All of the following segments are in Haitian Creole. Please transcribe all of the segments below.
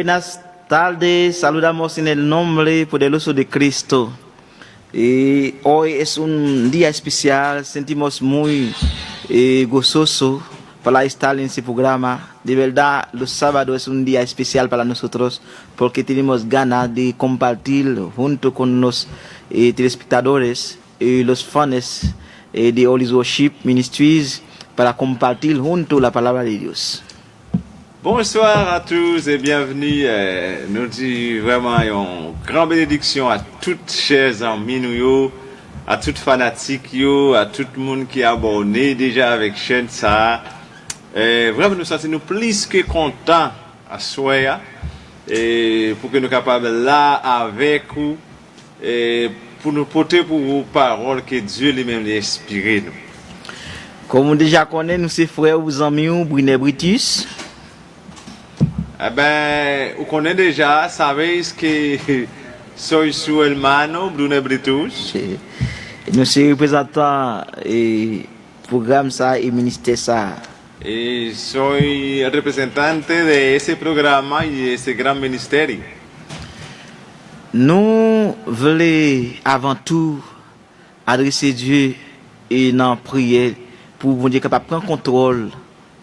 Buenas tardes, saludamos en el nombre poderoso de Cristo. Y hoy es un día especial, sentimos muy gozoso para estar en ese programa. De verdad, los sábados es un día especial para nosotros porque tenemos ganas de compartir junto con los telespectadores y los fans de Holy Worship Ministries para compartir junto la palabra de Dios. Bonsoir à tous et bienvenue. Nous disons vraiment une grande bénédiction à toutes chers amis nous, à toutes fanatiques, à tout le monde qui est abonné déjà avec chaîne ça. Vraiment nous sommes plus que contents à soi et pour que nous soyons capables là avec vous et pour nous porter pour vos paroles que Dieu lui-même les inspiré nous. Comme vous déjà connaissez, nous sommes frères ou amis, Brunet Britus. Eh ben, vous connaissez déjà, savez que soy su hermano Bruno Britus. Nous sommes représentants du programme ça et ministère ça. Y soy representante de ese programa y de ese gran ministerio. Nous voulons avant tout adresser Dieu et dans prière pour bon Dieu capable prendre contrôle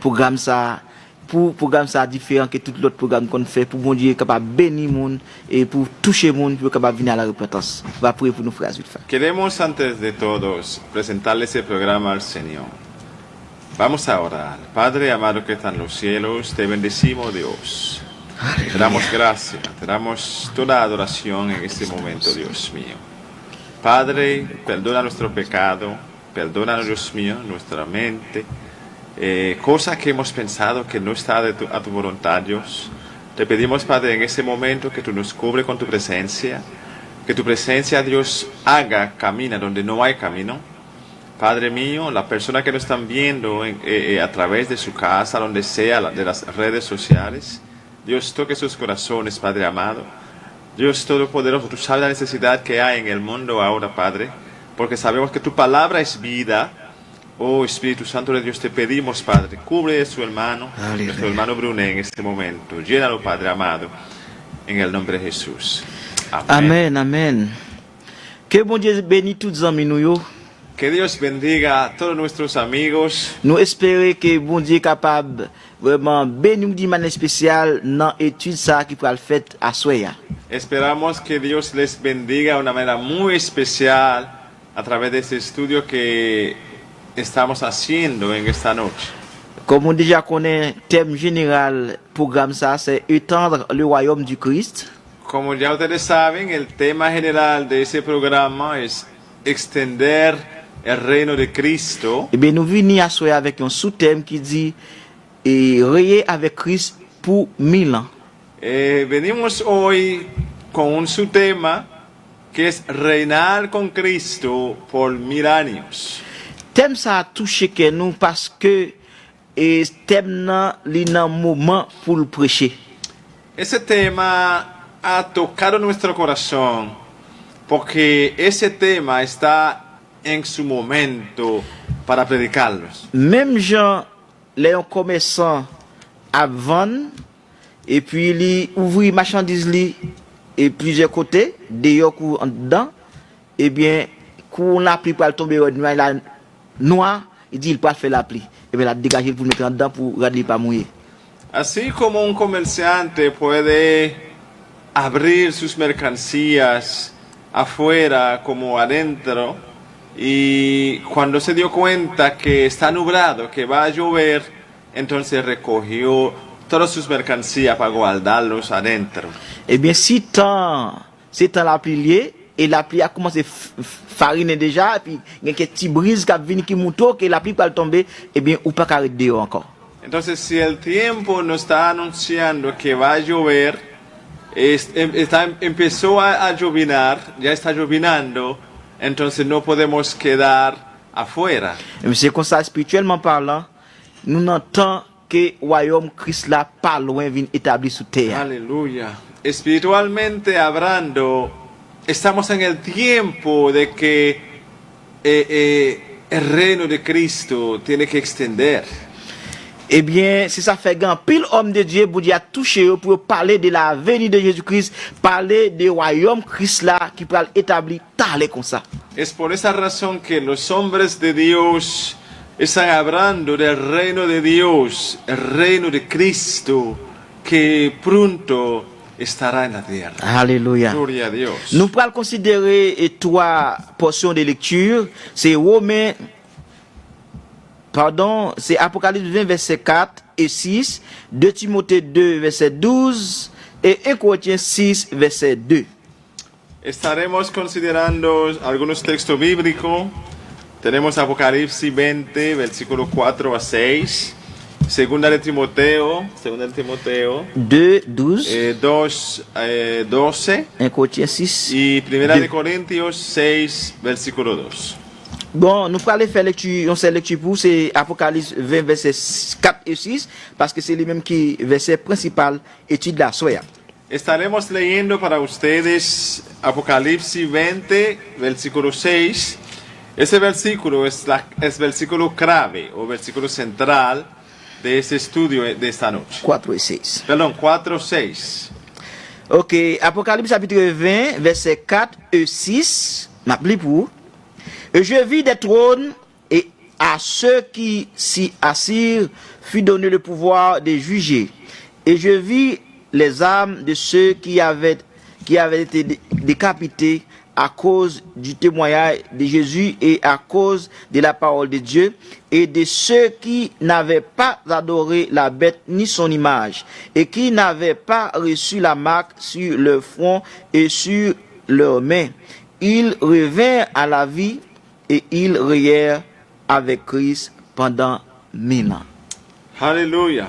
programme ça. Pour programme ça différent que tout l'autre programme qu'on fait pour bon Dieu capable bénir monde et pour toucher monde pour capable venir à la repentance. Va prier pour nous frères et sœurs. Queremos antes de todos presentarle ese programa al Señor. Vamos a orar. Padre amado que está en los cielos, te bendecimos Dios. Aleluya. Te damos gracias, te damos toda adoración en este momento, Dios mío. Padre, perdona nuestro pecado, perdona, Dios mío, nuestra mente. Cosas que hemos pensado que no está a tu voluntad, Dios. Te pedimos, Padre, en ese momento que tú nos cubres con tu presencia, que tu presencia, Dios, haga camino donde no hay camino. Padre mío, las personas que nos están viendo a través de su casa, donde sea, de las redes sociales, Dios, toque sus corazones, Padre amado. Dios Todopoderoso, tú sabes la necesidad que hay en el mundo ahora, Padre, porque sabemos que tu palabra es vida. Oh Espíritu Santo de Dios, te pedimos, Padre, cubre a su hermano, Brunet en este momento. Llénalo, Padre amado, en el nombre de Jesús. Amén, amén. Que bon Dieu bénisse tous les amis nous. Que Dios bendiga a todos nuestros amigos. Nous espérons que bon Dieu est capable vraiment bénir d'une manière spéciale dans l'étude ça qui pourra le faire à Soya. Esperamos que Dios les bendiga de una manera muy especial a través de este estudio que estamos haciendo en esta noche. Comme on déjà connaît, thème général programme ça, c'est étendre le royaume du Christ. Como ya ustedes saben, el tema general de ese programa es extender el reino de Cristo. Et bien nous venons à Soya avec un sous-thème qui dit régner avec Christ pour 1000 ans. Venimos hoy con un subtema que es reinar con Cristo por 1000 años. Thème ça a touché que nous parce que thème nan li nan moment pour le prêcher. Ese tema ha tocado nuestro corazón porque ese tema está en su momento para predicarlos. Même Jean, les commerçants à vendre et puis il ouvrit marchandise li et plusieurs côtés dehors ou en dedans et bien quand la pluie pour tomber la noir, il dit il peut faire la pluie et bien la dégager pour mettre en dedans pour regarder pas mouiller. Así como un comerciante puede abrir sus mercancías afuera como adentro y cuando se dio cuenta que está nublado, que va a llover, entonces recogió todas sus mercancías para guardarlos adentro. Eh bien si c'est temps la pluie et la pluie a commencé fariner déjà et puis il y a quelques petits brises qui viennent qui montent que la pluie va tomber et bien ou pas carré dehors encore. Entonces si el tiempo nos está anunciando que va a llover, empezó a llovinar, ya está llovinando, entonces no podemos quedar afuera. Mais c'est comme ça spirituellement parlant, nous n'entendons que le royaume Christ là pas loin vient établi sur terre. Aleluya. Espiritualmente hablando, estamos en el tiempo de que el reino de Cristo tiene que extender. Eh bien, c'est ça fait grand pile homme de Dieu pour dire toucher eux pour parler de la venue de Jésus-Christ, parler du royaume Christ là qui pourra établir tal comme ça. Es por esa razón que los hombres de Dios están hablando del reino de Dios, el reino de Cristo, que pronto estará en la tierra. Alléluia. Gloria a Dios. Nous pourrons considérer trois portions de lecture. C'est Romains, c'est Apocalypse 20, verset 4 et 6, 2 Timothée 2, verset 12 et 1 Corinthiens 6, verset 2. Estaremos considerando algunos textos bíblicos. Tenemos Apocalipsis 20, versículo 4 a 6. Segunda de Timoteo 2, 12, 12 1 Corinthiens 6. y Primera 2. de Corintios 6, versículo 2. Bon, nous allons aller faire lecture, on sait lecture pour c'est Apocalypse 20 verset 4 et 6 parce que c'est les mêmes qui verset principal étude la soya. Estaremos leyendo para ustedes Apocalipsis 20, versículo 6. Ese versículo es versículo clave o versículo central de ese estudio de esta noche. 4 et 6. Perdón, 4, 6. OK, Apocalypse chapitre 20 verset 4 et 6, m'appli pour. Et je vis des trônes et à ceux qui s'y assirent fut donné le pouvoir de juger. Et je vis les âmes de ceux qui avaient été décapités à cause du témoignage de Jésus et à cause de la parole de Dieu, et de ceux qui n'avaient pas adoré la bête ni son image, et qui n'avaient pas reçu la marque sur leur front et sur leurs mains. Ils revinrent à la vie et ils régnèrent avec Christ pendant 1000 ans. Aleluya.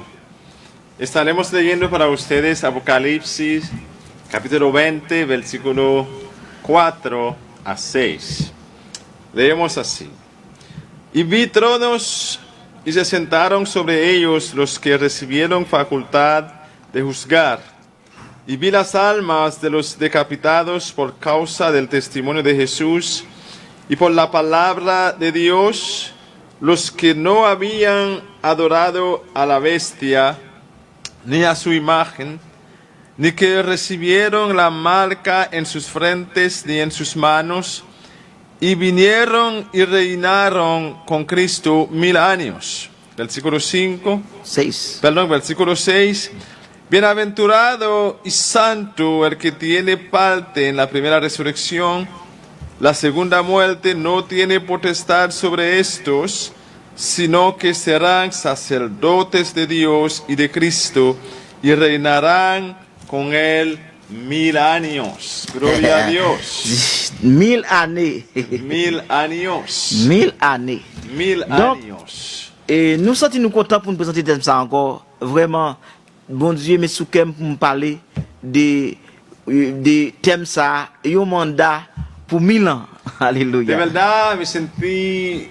Estaremos leyendo para ustedes Apocalipsis capítulo 20, versículo 4 a 6. Leemos así. Y vi tronos y se sentaron sobre ellos los que recibieron facultad de juzgar. Y vi las almas de los decapitados por causa del testimonio de Jesús y por la palabra de Dios, los que no habían adorado a la bestia ni a su imagen, ni que recibieron la marca en sus frentes ni en sus manos, y vinieron y reinaron con Cristo 1000 años. Versículo 6. Versículo 6. Bienaventurado y santo el que tiene parte en la primera resurrección. La segunda muerte no tiene potestad sobre estos, sino que serán sacerdotes de Dios y de Cristo, y reinarán con él 1000 años. Gloria a Dios. 1000 années. 1000 años. 1000 années. 1000 Donc, años. Et nous sentons contents pour nous présenter ça encore. Vraiment, bon Dieu, mais sous pour me parler de thème ça, et un mandat pour 1000 ans. De Alléluia. verdad me sentí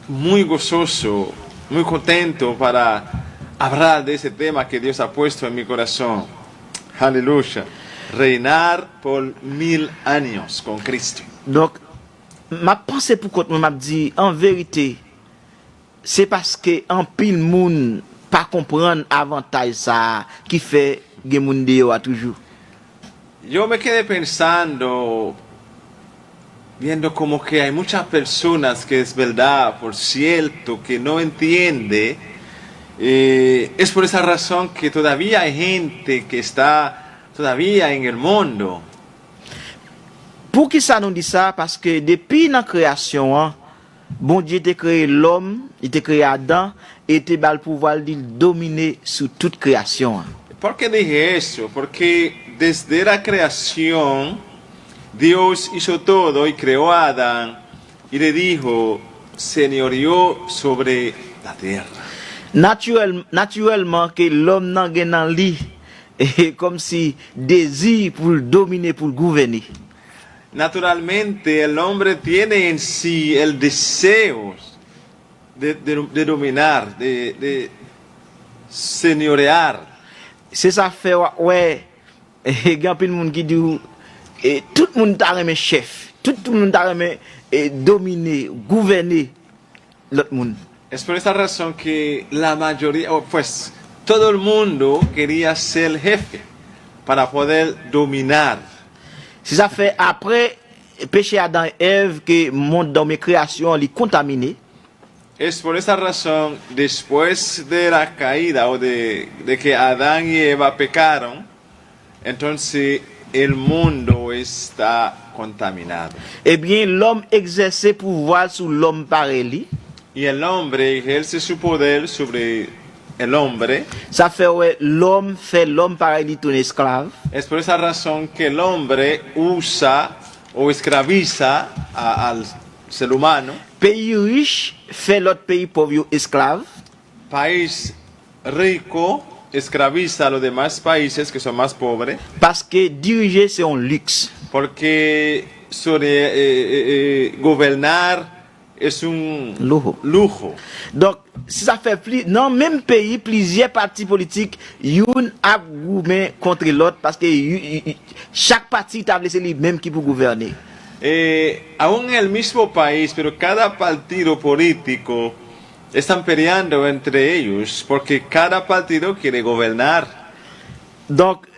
muy gozoso, muy contento para hablar de ese tema que Dios ha puesto en mi corazón. Aleluya. Reinar por 1000 años con Cristo. Donc, ma pensée pour contre moi m'a dit, en vérité, c'est parce que en pile moun pas comprendre avantage ça qui fait que moun de a toujours. Yo me quedé pensando, viendo como que hay muchas personas que es verdad, por cierto, que no entiende. Es por esa razón que todavía hay gente que está todavía en el mundo. Pour qui ça nous dit ça? Parce que depuis la création, hein, bon Dieu t'a créé l'homme, il t'a créé Adam, et t'a bal pouvoir de dominer sur toute création. Hein. ¿Por qué dije eso? Porque desde la creación Dios hizo todo y creó a Adán y le dijo, señoreó sobre la tierra. Naturellement que l'homme n'a gen nan li, et comme si désir pour le dominer, pour le gouverner. Naturalmente el hombre tiene en sí el deseo de dominar, de señorear. C'est ça fait ouais, il y a plein de monde qui dit tout le monde t'a remis chef, tout le monde t'a remis dominer, gouverner l'autre monde. Es por esa razón que la mayoría, pues todo el mundo quería ser el jefe para poder dominar. Si ça fait après péché Adam et Ève que le monde dans mes créations est contaminé. Es por esa razón, después de la caída o de que Adán y Eva pecaron, entonces el mundo está contaminado. Eh bien, l'homme exerçait pouvoir sur l'homme pareil. Y el hombre ejerce su poder sobre el hombre. Ça fait ouais, l'homme fait l'homme pareil ton esclave. Es por esa razón que el hombre usa o esclaviza al ser humano. Pays riche fait l'autre pays pauvre esclave. País rico esclaviza a los demás países que son más pobres. Parce que diriger c'est un luxe. Porque gobernar es un lujo. Donc, si ça fait plus, dans le même pays, plusieurs partis politiques, yon a gouverné contre l'autre parce que chaque parti établit lui-même qui peut gouverner. Aún en el mismo país, pero cada partido político están peleando entre ellos porque cada partido quiere gobernar. Donc,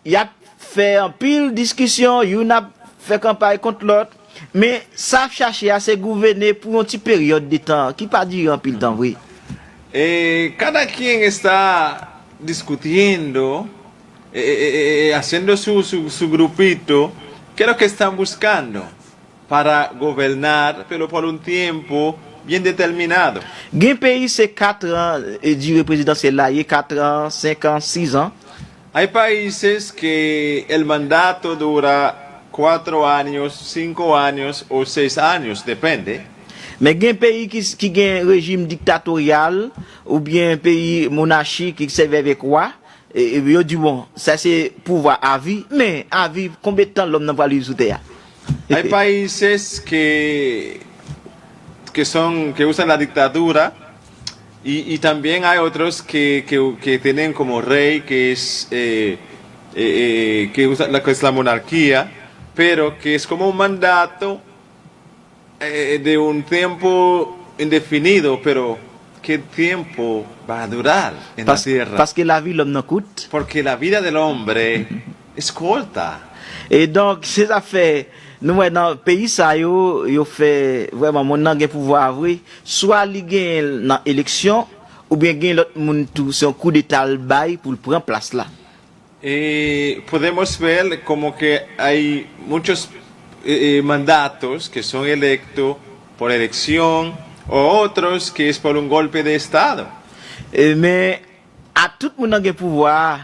il y a fait un pile discussion, yon a fait campagne contre l'autre, mais ça chercher à se gouverner pour une petite période de temps, qui pas dire un pile temps, oui. Cada quien está discutiendo, haciendo su grupito. ¿Qué es lo que están buscando? Para gobernar, pero por un tiempo bien determinado. Un pays, c'est 4 ans du présidentiel là, il y a 4 ans, 5 ans, 6 ans. Hay países que el mandato dura 4 años, 5 años o 6 años, depende. Mais il y a un pays qui a un régime dictatorial ou bien un pays monarchique qui servait avec roi. Et yo dit bon, ça c'est pouvoir à vie, mais à vie, combien de temps l'homme n'a pas lu sous terre? Hay países que usan la dictadura y también hay otros que tienen como rey que es la monarquía, pero que es como un mandato de un tiempo indefinido, pero ¿qué tiempo va a durar en la tierra? Parce que la vie l'homme n'en coûte. Porque la vida del hombre es corta. Et donc, ces affaires, nous, dans le pays, ça, yo fait vraiment, mon nan gen pouvoir, oui, soit li gen dans l'élection, ou bien gen l'autre moun tout, c'est un coup d'état le bail pour le prendre place là. Podemos ver como que hay muchos mandatos que son electos por elección, o otros que es por un golpe de Estado. Mais à tout le monde qui a pouvoir,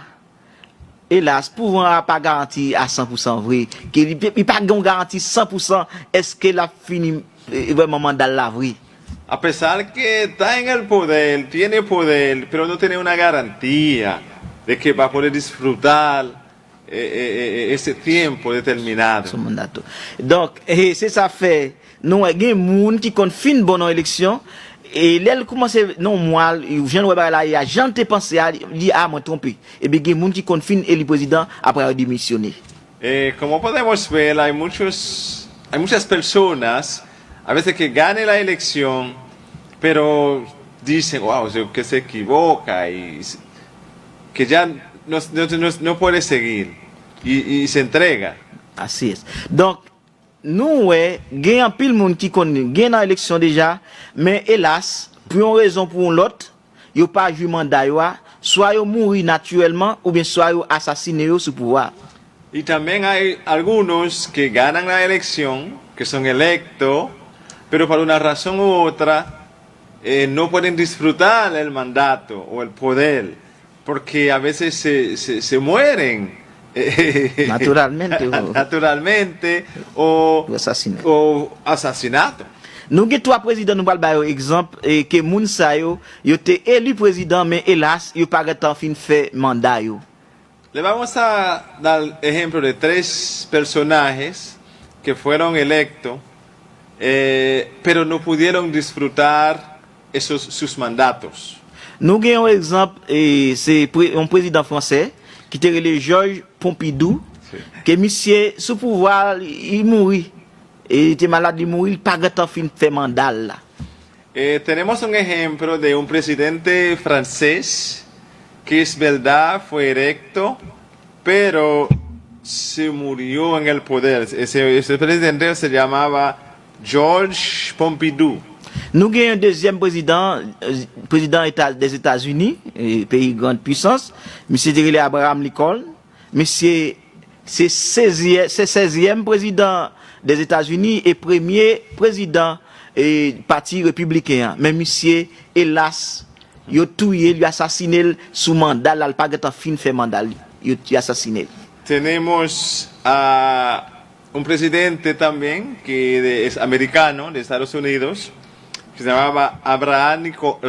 hélas, pouvoir n'a pas garanti à 100% vrai. Il n'y a pas de garantie 100% est-ce qu'il a fini vraiment mandat la vrai. A pesar que está en el poder, tiene poder, pero no tiene una garantía de que va a poder disfrutar ese tiempo determinado. Son mandat. Donc, c'est ça fait. Nous, il y a des gens qui ont fait une bonne élection. Et là, il commence, non, moi, il vient de là, il a jamais pensé à dire, ah, moi, trompé. Et bien, il y a des gens qui ont fait le président après avoir démissionné. Como podemos ver, hay muchas personas, a veces que ganan la elección, pero dicen, wow, que se equivoca y que ya no puede seguir y se entrega. Así es. Donc, nous, ouais, il y a un pile de monde qui connaît, il y a dans l'élection déjà, mais hélas, pour une raison ou pour l'autre, il n'y a pas joué mandat, soit ils mourent naturellement, ou bien soit ils assassinés sous pouvoir. Y también hay algunos que ganan la elección, que son electos, pero por una razón u otra no pueden disfrutar el mandato o el poder, porque a veces se mueren. Naturalmente o assassinato. Nous avons 3 présidents, nous avons exemple que moun sa yo été élu président, mais hélas, yo pas temps fin fait mandat yo. Le vamos a dar ejemplo de 3 personajes que fueron electos, pero no pudieron disfrutar sus mandatos. Nous avons un exemple, c'est un président français qui était le Georges Pompidou, que monsieur sous pouvoir il mourit et il était malade, il mourit, il pas grand temps fin fait mandat là. Tenemos un ejemplo de un presidente francés que es verdad, fue electo, pero se murió en el poder. Ese presidente se llamaba Georges Pompidou. Nous avons un deuxième président, des États-Unis, pays grande puissance, M. Abraham Lincoln. Monsieur, c'est 16e président des États-Unis et premier président du parti républicain. Mais monsieur, hélas, il a tué, il a assassiné sous mandat, il n'a pas de fin fait mandat, il a assassiné. Tenemos a un presidente también que es americano de Estados Unidos, que se llamaba Abraham Lincoln.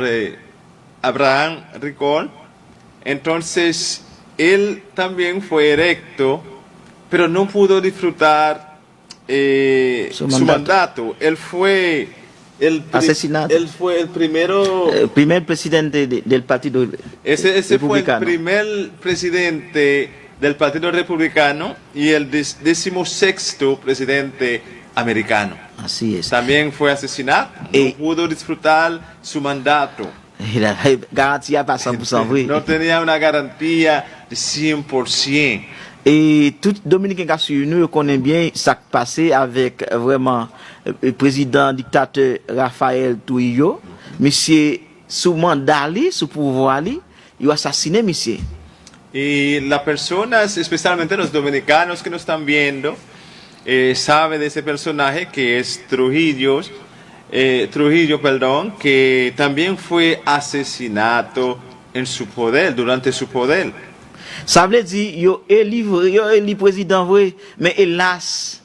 Entonces, él también fue electo, pero no pudo disfrutar su mandato. Él fue asesinado. Él fue el primero. Primer presidente del Partido Ese fue el Republicano. primer presidente del Partido Republicano y el 16º presidente americano. Así es. También fue asesinado, no pudo disfrutar su mandato. La garantie pas 100% vrai. No tenía una garantía de 100%. Et tout Dominicain qui a suivi nous connaît bien ça qui passé avec vraiment le président dictateur Rafael Trujillo. Monsieur sous mandat sous pouvoir il a assassiné monsieur. Y las personas, especialmente los dominicanos que nos están viendo, sabe de ese personaje que es Trujillo, que también fue asesinado en su poder, durante su poder. Ça veut dire yo élu président vrai, mais hélas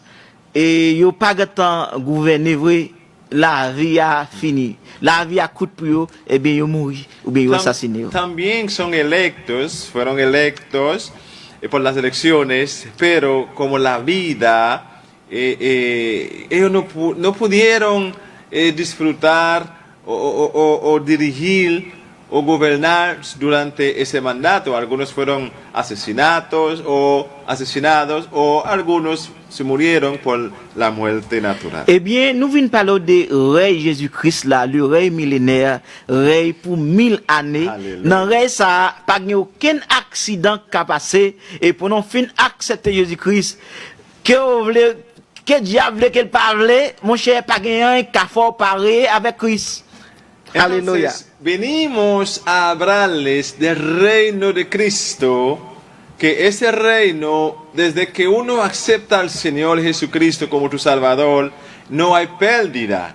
yo pas temps gouverner vrai, la vie a fini. La vie a coûté pour yo et bien yo mouri ou bien yo assassiné. También fueron electos por las elecciones, pero como la vida ellos no pudieron disfrutar o dirigir o gobernar durante ese mandato. Algunos fueron asesinados o algunos se murieron por la muerte natural. Eh bien, nous venons parler de règne Jésus-Christ là, le règne millénaire, règne pour 1000 années. Dans le règne ça, pas aucun accident qui a passé et pour nous fin accepter Jésus-Christ, que diable qu'elle parlait, mon cher, pas un cafard paré avec Christ. Aleluya. Venimos a hablarles del reino de Cristo, que ese reino, desde que uno acepta al Señor Jesucristo como tu Salvador, no hay pérdida.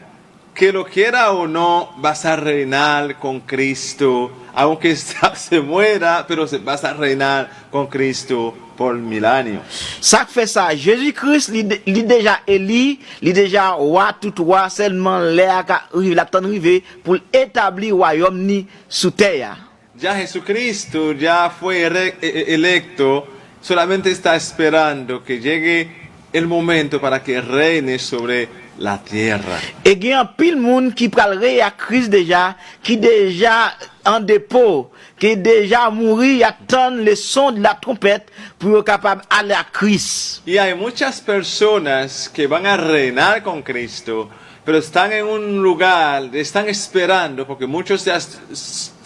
Que lo quiera o no, vas a reinar con Cristo, aunque se muera, pero vas a reinar con Cristo por 1000 años. Ça fait ça, Jésus-Christ, il déjà élu, il déjà roi, tout roi, seulement l'air qui la temps arrivé pour établir royaume ni sous terre. Ya Jesucristo ya fue electo, solamente está esperando que llegue el momento para que reine sobre la tierra. Et il y a un pile monde qui pralerait à Christ déjà, qui déjà en dépôt, qui déjà mouru, attend le son de la trompette pour être capable d'aller à Christ. Y hay muchas personas que van a reinar con Cristo, pero están en un lugar, están esperando, porque muchos ya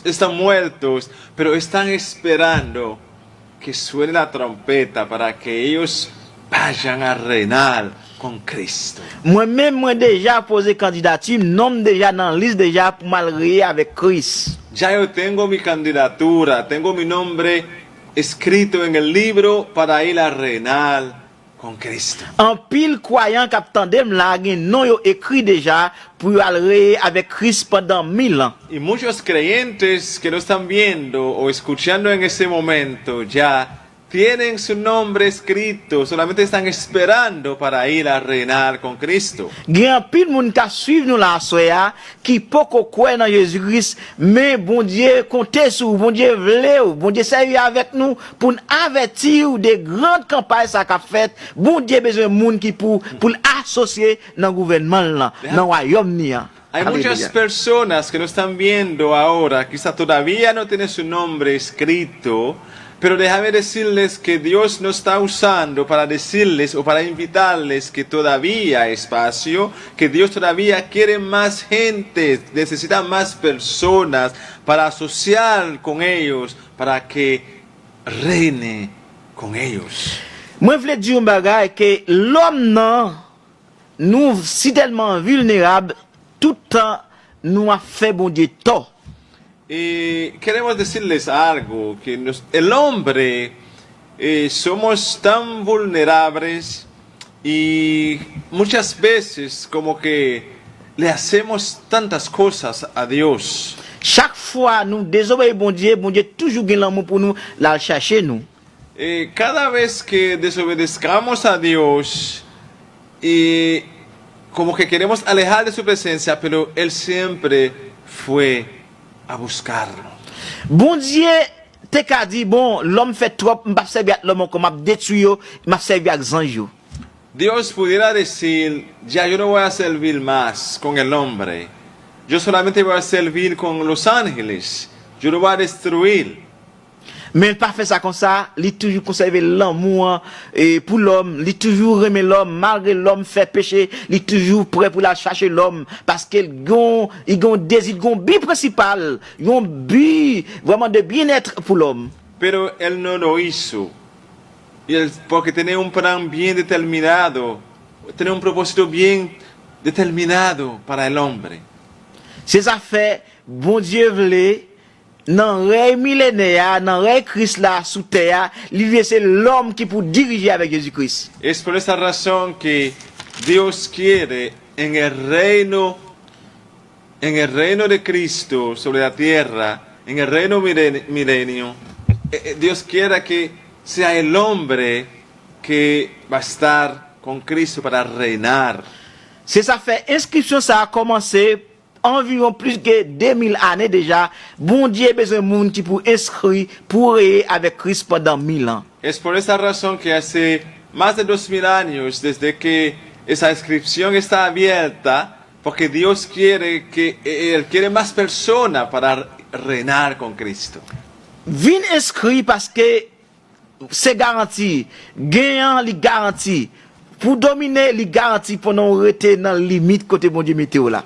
están muertos, pero están esperando que suene la trompeta para que ellos vayan a reinar con Cristo. Moi-même, moi déjà posé candidature, nom déjà dans la liste déjà pour m'allier avec Christ. Ya yo tengo mi candidatura, tengo mi nombre escrito en el libro para ir a reinar con Cristo. En pile croyant qu'attendem là, non yo écrit déjà pour aller avec Christ pendant 1000 ans. Y muchos creyentes que no están viendo o escuchando en ese momento ya tienen su nombre escrito, solamente están esperando para ir a reinar con Cristo. Gen pile moun ka suivre nous la soya qui poko croire dans Jésus-Christ, mais bon Dieu compter sur bon Dieu vle ou bon Dieu servir avec nous pour avertir des grandes campagnes ça qu'a fait. Bon Dieu besoin moun qui pour associer dans gouvernement là, dans royaume ni. Hay muchas personas que no están viendo ahora, quizá todavía no tienen su nombre escrito, Pero déjame decirles que Dios nos está usando para decirles o para invitarles que todavía hay espacio, que Dios todavía quiere más gente, necesita más personas para asociar con ellos, para que reine con ellos. Moi vle dire un bagay que l'homme nan nous si tellement vulnérable tout temps nous a fait bon Dieu tort. Y queremos decirles algo, que el hombre somos tan vulnerables y muchas veces como que le hacemos tantas cosas a Dios. Chaque fois nous désobéissons bon Dieu toujours gen l'amour pour nous la chercher nous. Cada vez que desobedezcamos a Dios y como que queremos alejar de su presencia, pero Él siempre fue a buscarlo. Bon Dieu te ka di bon l'homme fait trop m'pa servi à l'homme comme m'a détruit yo, m'a servi à ange yo. Dios pudiera decir, ya yo no voy a servir más con el hombre, yo solamente voy a servir con los ángeles, yo lo voy a destruir. Mais il pas fait ça comme ça, il toujours conservé l'amour pour l'homme, il toujours aimer l'homme malgré l'homme fait péché, il toujours prêt pour la chercher l'homme parce qu'il gon désir, gon but principal, gon but vraiment de bien-être pour l'homme. Pero él no lo hizo. Porque tenía un plan bien determinado, tenía un propósito bien determinado para el hombre. C'est ça fait bon Dieu voulait dans règne millénaire, dans règne Christ là sous terre, lui c'est l'homme qui pour diriger avec Jésus-Christ. Es por esa razón que Dios quiere en el reino de Cristo sobre la tierra, en el reino milenio, Dios quiere que sea el hombre que va a estar con Cristo para reinar. C'est ça fait inscription ça a commencé environ plus que 2000 années déjà. Bon Dieu a besoin de monde qui pour inscrire pour régner avec Christ pendant 1000 ans. Es por esa razón que hace más de 2000 años desde que esa inscripción está abierta, porque Dios quiere que Él quiere más personas para reinar con Cristo. Vin inscrit parce que c'est garanti, gagnant les garanti, pour dominer les garanti pendant rester dans la limite côté bon Dieu météo là.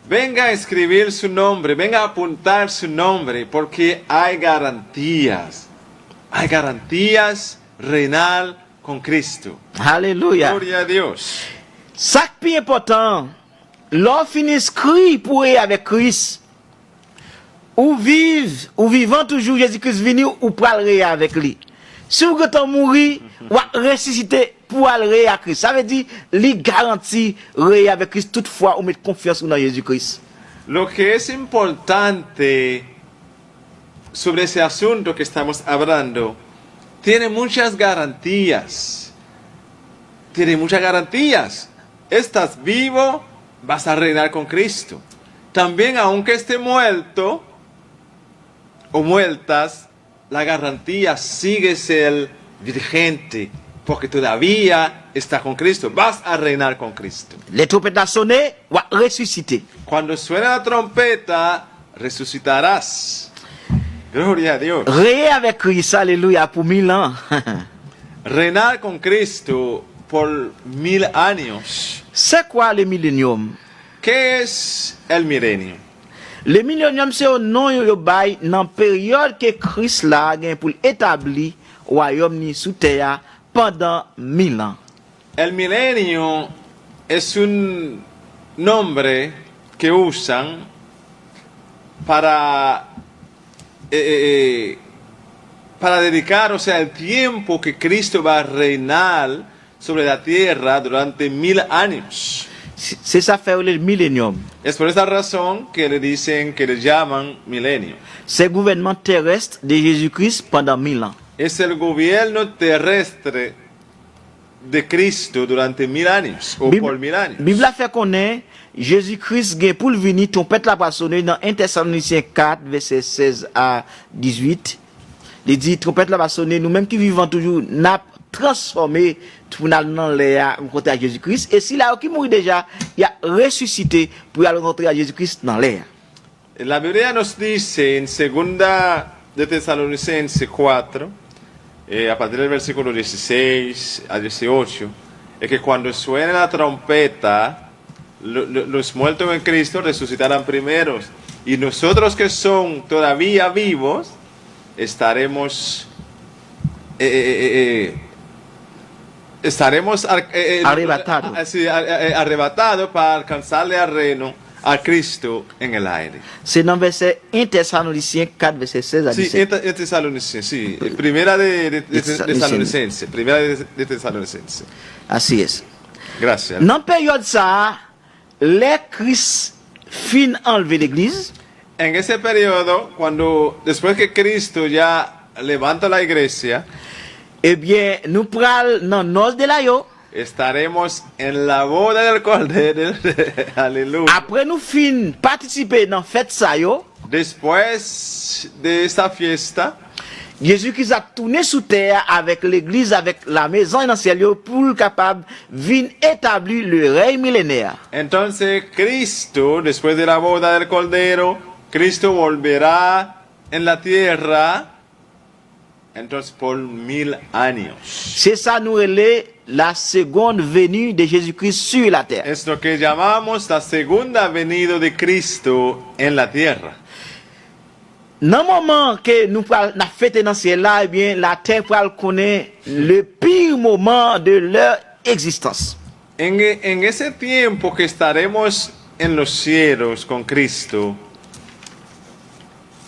Venga a escribir su nombre, venga a apuntar su nombre, porque hay garantías reinar con Cristo. Alléluia. Gloria a Dios. Ça qui est important, l'on finit inscrit pour être avec Christ. Ou vivant toujours Jésus-Christ venu ou parler avec lui. Si vous êtes mourir ou ressusciter pour aller à Christ, ça veut dire les garanties avec Christ toutefois ou mettre confiance dans Jésus-Christ. Lo que es importante sobre ese asunto que estamos hablando, tiene muchas garantías. Estás vivo, vas a reinar con Cristo. También aunque esté muerto o muertas, la garantía sigue ser vigente, porque todavía está con Cristo. Vas a reinar con Cristo. Les trompettes ont sonné ou ressuscité. Cuando suena la trompeta, resucitarás. Gloria a Dios. Régner avec Christ, alléluia, pour 1000 ans. Reinar con Cristo por 1000 años. C'est quoi le millénium? ¿Qué es el milenio? Le millénium c'est un nom yo bay dans période que Christ là gain pour établir royaume ni sous terre pendant 1000 ans. El milenio es un nombre que usan para dedicar, o sea, el tiempo que Cristo va a reinar sobre la tierra durante 1000 años. C'est ça fait le millénium. Es por esa razón que le dicen, que le llaman milenio. C'est le gouvernement terrestre de Jésus-Christ pendant 1000 ans. Es el gobierno terrestre de Cristo durante 1000 años, o por 1000 años. Bible a fait connaître Jésus-Christ gain pour venir trompette la pas sonner dans 1 Thessaloniciens 4 verset 16 à 18. Il dit trompette la pas sonner, nous même qui vivons toujours n'a transformé pour aller dans l'air rencontrer à Jésus-Christ, et si là qui mourit déjà, il a ressuscité pour aller rencontrer à Jésus-Christ dans l'air. La Biblia nos dice en segunda de Tesalonicenses 4, a partir del versículo 16 a 18, es que cuando suene la trompeta, los muertos en Cristo resucitarán primeros, y nosotros que son todavía vivos, estaremos arrebatados para alcanzarle al reino a Cristo en el aire. C'est dans verset 1 Thessaloniciens 4, verset 16 à Sí, 17. en Tesalonicenses, sí. Primera de Tesalonicenses. Primera de Tesalonicenses. Así es. Gracias. Dans période ça, les Christ fin enlever l'église, En ese periodo, después que Cristo ya levanta la iglesia, eh bien, nous pral dans nos de la yo, estaremos en la boda del Cordero. Aleluya. après nous fin participer dans fête ça yo, Después de esta fiesta, Jésus-Christ a tourné sous terre avec l'église, avec la maison dans le ciel yo, pour capable venir établir le règne millénaire. entonces Cristo, después de la boda del Cordero, Cristo volverá en la tierra, entonces por 1000 años. C'est ça nous relève la seconde venue de Jésus-Christ sur la terre. Es lo que llamamos la segunda venida de Cristo en la tierra. Dans le moment que nous avons fêté dans le ciel là, eh bien, la terre connaît le pire moment de leur existence. En ese tiempo que estaremos en los cielos con Cristo,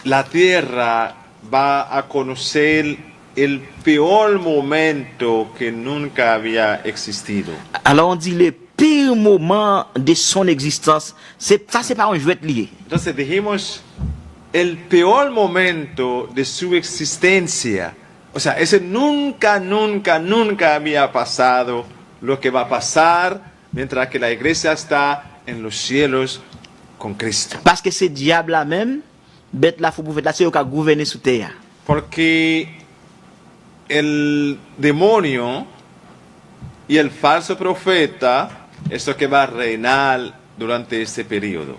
la tierra va a conocer el peor momento que nunca había existido. Alors on dit le pire moment de son existence, c'est pas un jouet lié. Entonces dijimos el peor momento de su existencia. O sea, ese nunca había pasado lo que va a pasar mientras que la iglesia está en los cielos con Cristo. Parce que c'est diable là même, bête la faux prophète là, c'est eux qui a gouverné sur terre. Porque el demonio y el falso profeta es lo que va a reinar durante este periodo.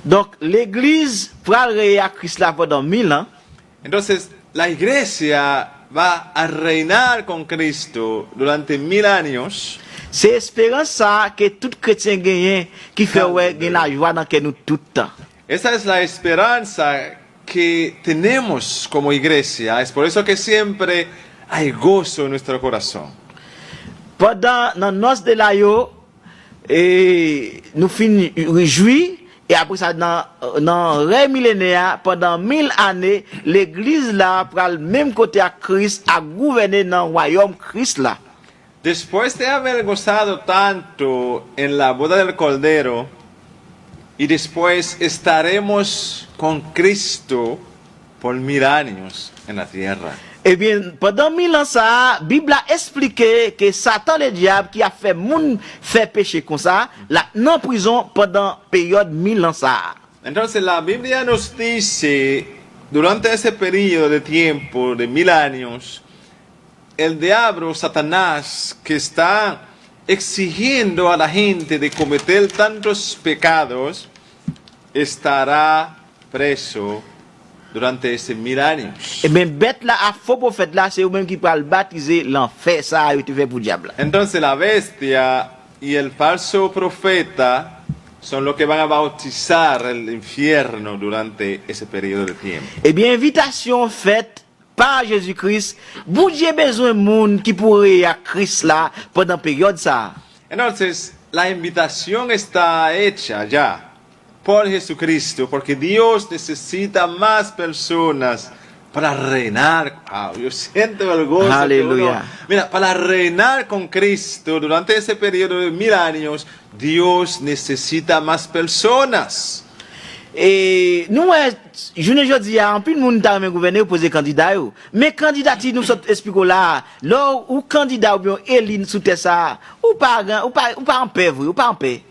Donc l'église pral régner à Christ là pendant 1000 ans. Entonces, la iglesia va a reinar con Cristo durante 1000 años. C'est espérance ça que tout chrétien gagne qui fait ouais gagne la joie dans que nous tout temps. Esa es la esperanza que tenemos como iglesia. Es por eso que siempre hay gozo en nuestro corazón. Pendant dans nos de la yo, nous fin réjouir. Et après ça, dans le règne millénaire, pendant 1000 années, l'église là, pour le même côté à Christ, a gouverné dans le royaume Christ là. Después de haber gozado tanto en la boda del Cordero, y después estaremos con Cristo por 1000 años en la tierra. Eh bien, pendant 1000 ans, ça, la Bible a expliqué que Satan, le diable, qui a fait moun fait péché comme ça, là, en prison pendant période 1000 ans, ça. Entonces la Biblia nos dice, durante ese periodo de tiempo de 1000 años, el diablo, Satanás, que está exigiendo a la gente de cometer tantos pecados, estará preso durante ces 1000 años. Eh bien, bête là, à faux prophète là, c'est eux-mêmes qui parlent baptiser l'enfer, ça a été fait pour le diable. Entonces la bestia y el falso profeta son los que van a bautizar el infierno durante ese periodo de tiempo. Eh bien, invitation faite par Jésus-Christ, vous avez besoin de monde qui pourrait à Christ là pendant période ça. Entonces, la invitación está hecha ya por Jesucristo, porque Dios necesita más personas para reinar. Wow, yo siento el gozo. Aleluya. Mira, para reinar con Cristo durante ese periodo de 1000 años, Dios necesita más personas. Et nous, je ne dis pas, en plus, nous avons gouverné pour poser candidat. Mais candidat, nous sommes expliqués là, là où candidat ou bien élu sous ça, ou pas en paix, ou pas en paix.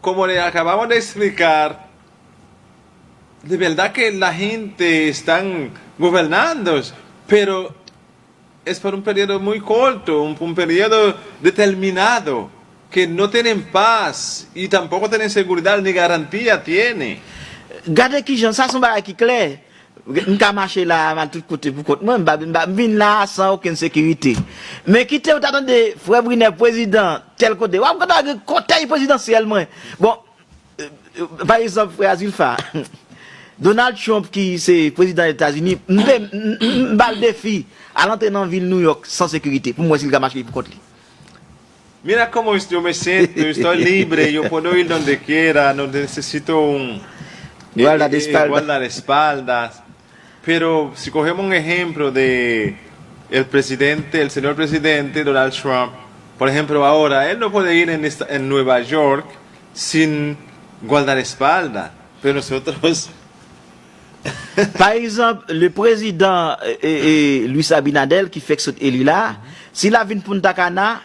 Como le acabamos de explicar, de verdad que la gente están gobernando, pero es por un periodo muy corto, un periodo determinado, que no tienen paz y tampoco tienen seguridad ni garantía tiene. Regardez qui j'en ça son bagage qui clair. m'ka marcher là à tout côté pour côté. Moi vinn là sans aucune sécurité. Mais quitter ou t'attendez frère Brunet président tel côté. Ou quand conseil présidentiel moi. Bon par exemple frère Azilfa Donald Trump qui c'est président des États-Unis, m'ba le défi à l'entrée dans ville New York sans sécurité. Pour moi s'il va marcher pour côté. Mira cómo yo me siento, estoy libre, yo puedo ir donde quiera, no necesito un guardaespaldas. Pero si cogemos un ejemplo de el señor presidente Donald Trump, por ejemplo ahora, él no puede ir en Nueva York sin guardaespaldas, pero nosotros... Par exemple, le président Luis Abinadel qui fait que cet élu là, s'il a vu Punta Cana,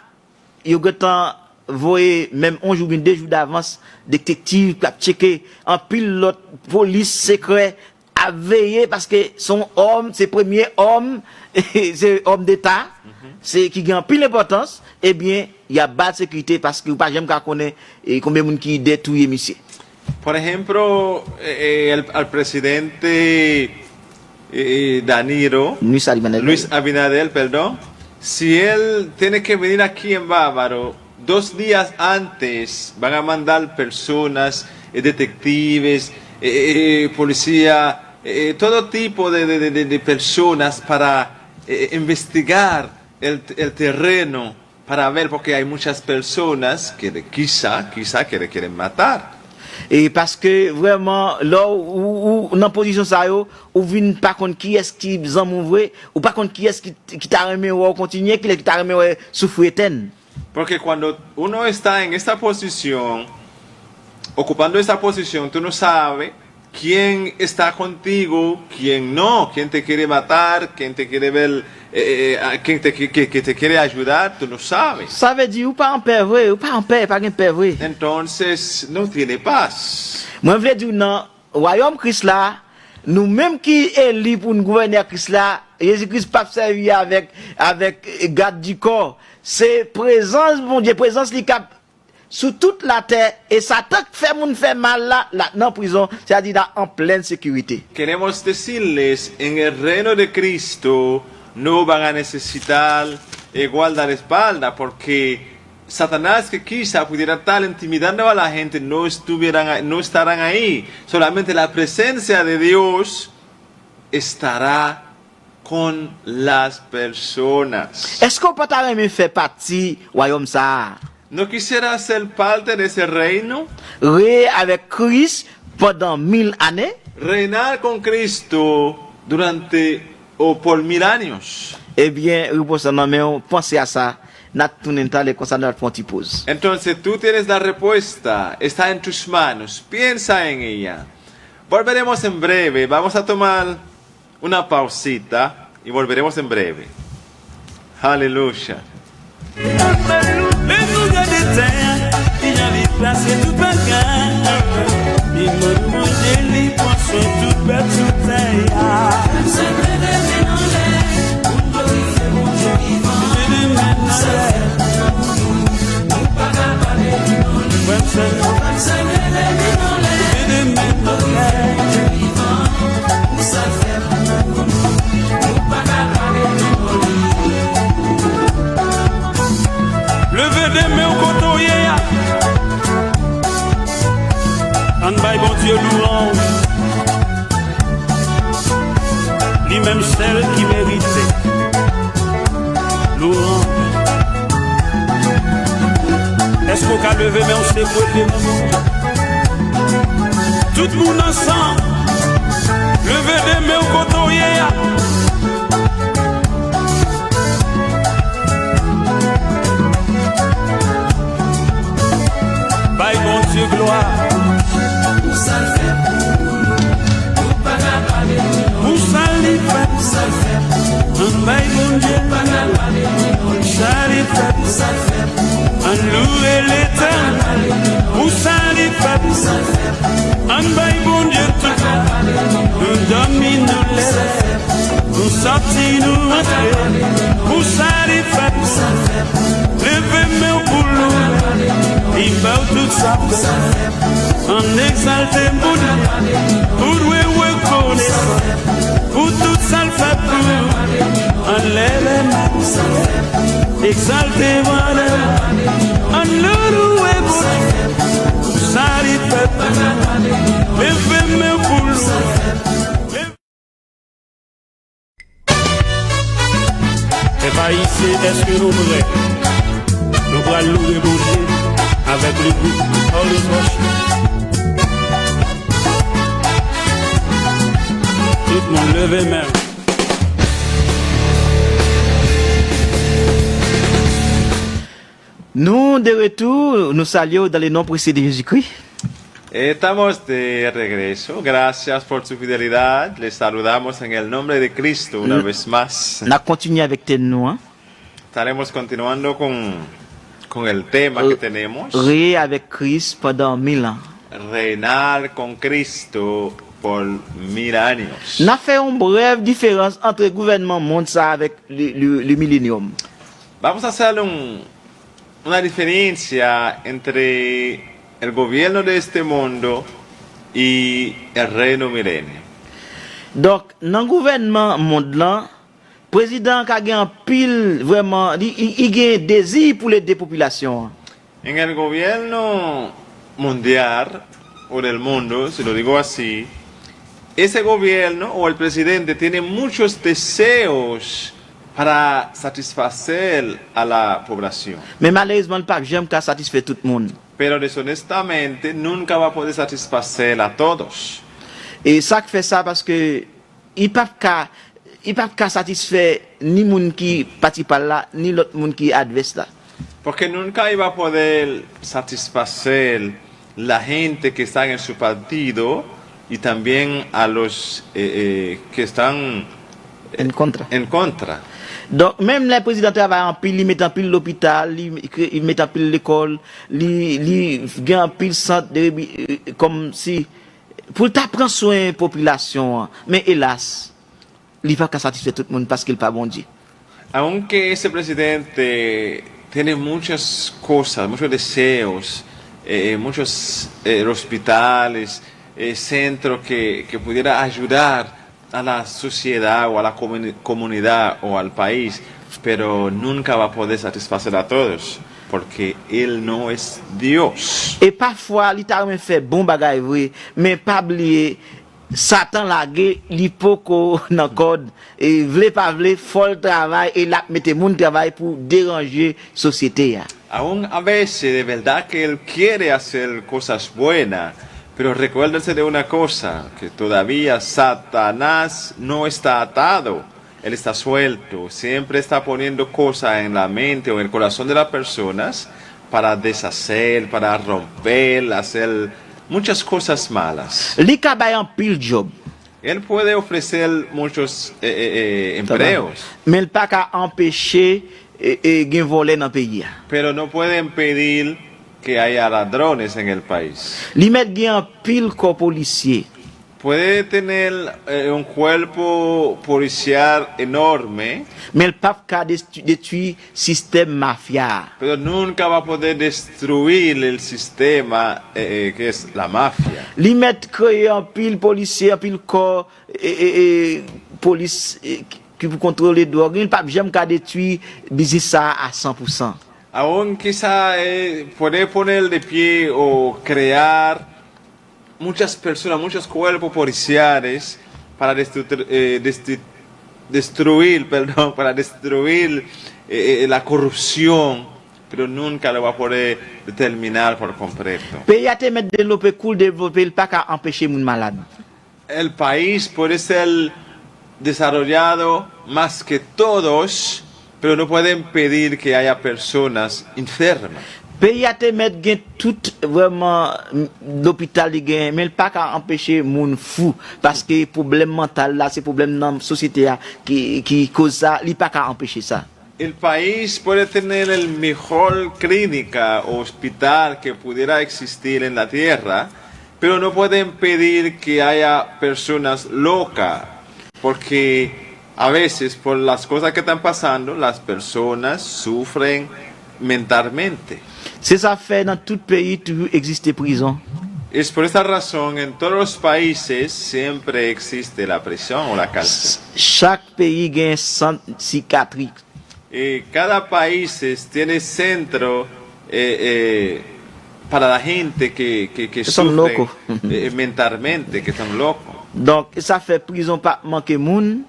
il a voyé même un jour, deux jours d'avance, détective, qui a checké en pilote, police secret, à veiller parce que son homme, c'est premier homme, c'est homme d'État, c'est qui gagne pile d'importance, eh bien, il y a bas de sécurité parce que pas jamais connaître combien de monde qui détruit monsieur. Por ejemplo, al presidente Luis Abinadel, perdón, si él tiene que venir aquí en Bávaro, 2 días antes van a mandar personas, detectives, policía, todo tipo de personas para investigar el terreno, para ver, porque hay muchas personas que quizá que le quieren matar. Et parce que vraiment là où dans position ça yo ou vinn pas contre qui est-ce qui en vrai ou pas contre qui est-ce qui t'a remis ou continuer qui t'a remis souffrir éternel. Porque cuando uno está en esta posición, ocupando esta posición, tú no sabes quién está contigo, quién no, quién te quiere matar, quién te quiere ver, quién que te quiere ayudar, tú no sabes. Ça veut dire ou pas en paix vrai, ou pas en paix, pas en paix vrai. Entonces no tiene paz. Moi je veux dire non, royaume Christ là, nous même qui élu pour nous gouverner Christ là, Jésus-Christ pas servi avec garde du corps. C'est présence bon Dieu, présence li cap sur toute la terre et Satan fait moun fait mal là dans prison, c'est-à-dire là en pleine sécurité. Queremos decirles, en el reino de Cristo no van a necesitar guardaespaldas porque Satanás que quizá pudiera estar intimidando a la gente no estarán ahí. Solamente la presencia de Dios estará con las personas. Est-ce qu'on peut même faire partie royaume ça? ¿No quisiera ser parte de ese reino? Avec Christ pendant 1000 années? Reinar con Cristo por 1000 años. Eh bien, pensez à ça. Entonces tú tienes la respuesta, está en tus manos, piensa en ella. Volveremos en breve, vamos a tomar una pausita y volveremos en breve. Aleluya. Levez des mains au côté, en bas, bon Dieu louange, lui-même celle qui méritait louange. Est-ce qu'on peut lever mais on s'est brûlé? Tout le monde ensemble, levez des mains au côté. Bye bon Dieu gloire. Pour ça le fait pour nous pas parler. Pour ça le fait, pour ça le fait. Bye bon Dieu pas parler. Ça le fait, pour ça le fait. En louer l'éternel. Pour ça le fait, pour ça le fait. En bye bon Dieu tout. Nous domine nous laisse. Nous sortir nous rentrer. Pour ça le fait, pour ça le fait. Levez-moi pour nous. faire tout ça. En exalté pour louer reconnaître, pour tout ça le fait pour. En lève main, exalté voilà, en le louer pour. Ça lui fait pour, lève main pour louer. Et pas ici, est-ce que nous voulons? Nous allons louer bon Dieu avec le groupe Holy Worship. Tout le monde levez main. Nous, de retour, nous saluons dans le nom précédé de Jésus-Christ. Estamos de regreso. Gracias por su fidelidad. Les saludamos en el nombre de Cristo una vez más. On a continué avec tes noms. Hein? Estaremos continuando con el tema que tenemos. Ré avec Christ pendant 1000 ans. Reinar con Cristo por 1000 años. On a fait une brève différence entre le gouvernement monde ça avec le millénium. Vamos a hacer una diferencia entre el gobierno de este mundo y el reino milenio. Donc, dans le gouvernement monde là, le président qui a un pile vraiment, il a un désir pour les dépopulations. En el gobierno mundial o del mundo, si lo digo así, ese gobierno o el presidente tiene muchos deseos para satisfacer a la población. Mais malheureusement, le pape j'aime qu'à satisfaire tout le monde. Pero deshonestamente nunca va a poder satisfacer a todos. Et ça fait ça parce que il ne peut pas satisfaire ni monde qui participe là, ni l'autre monde qui est adverse là. Porque nunca iba a poder satisfacer la gente que está en su partido y también a los que están En contra. en contra. Donc, même les présidents travaillent en pile, ils mettent en pile l'hôpital, ils mettent en pile l'école, ils gagnent en pile centre, comme si, pour prendre soin de la population. Mais hélas, il ne va pas satisfaire tout le monde parce qu'il n'est pas bon Dieu. Aunque ese presidente tiene muchas cosas, muchos deseos, muchos hospitales, centros que pudiera ayudar a la sociedad o a la comunidad o al país, pero nunca va a poder satisfacer a todos, porque Él no es Dios. Et parfois, il t'a fait bon bagay vrai, mais pas oublier, Satan la gué, il faut qu'on code, et vle pas vle, faut le travail, et là, mettez mon travail pour déranger la société. Aún a veces de verdad que Él quiere hacer cosas buenas, pero recuérdense de una cosa, que todavía Satanás no está atado, él está suelto, siempre está poniendo cosas en la mente o en el corazón de las personas para deshacer, para romper, hacer muchas cosas malas. Li ka bay en pile job, Él puede ofrecer muchos empleos, mais il pas qu'à empêcher gen voler dans le pays. pero no puede impedir que haya ladrones en el país. Li met gen en pile corps policier, Puede tener un cuerpo policial enorme, mais il pas qu'à détruire système mafia. pero nunca va a poder destruir el sistema que es la mafia. Li met créer en pile policier, en pile corps police qui pour contrôler drogue, il pas jamais qu'à détruire business ça à 100%. Aún quizá puede poner de pie o crear muchas personas, muchos cuerpos policiales para destruir la corrupción, pero nunca lo va a poder determinar por completo. Pays a te mettre développer cool développer, il pas qu'à empêcher moun malade. El país puede ser desarrollado más que todos, pero no puede impedir que haya personas enfermas. Pays a te mettre gen tout vraiment l'hôpital li gen, mais il pas qu'à empêcher moun fou parce que problème mental là, c'est problème dans société qui cause ça, il pas qu'à empêcher ça. El país puede tener el mejor clínica o hospital que pudiera existir en la tierra, pero no puede impedir que haya personas locas, porque a veces por las cosas que están pasando, las personas sufren mentalmente. C'est ça fait dans tout pays toujours existe prison. Es por esta razón en todos los países siempre existe la prisión o la cárcel. Chaque pays a un centre psychiatrique. Y cada país tiene centro para la gente que Son sufre locos. mentalmente, que son locos. Donc ça fait prison pas manquer moun.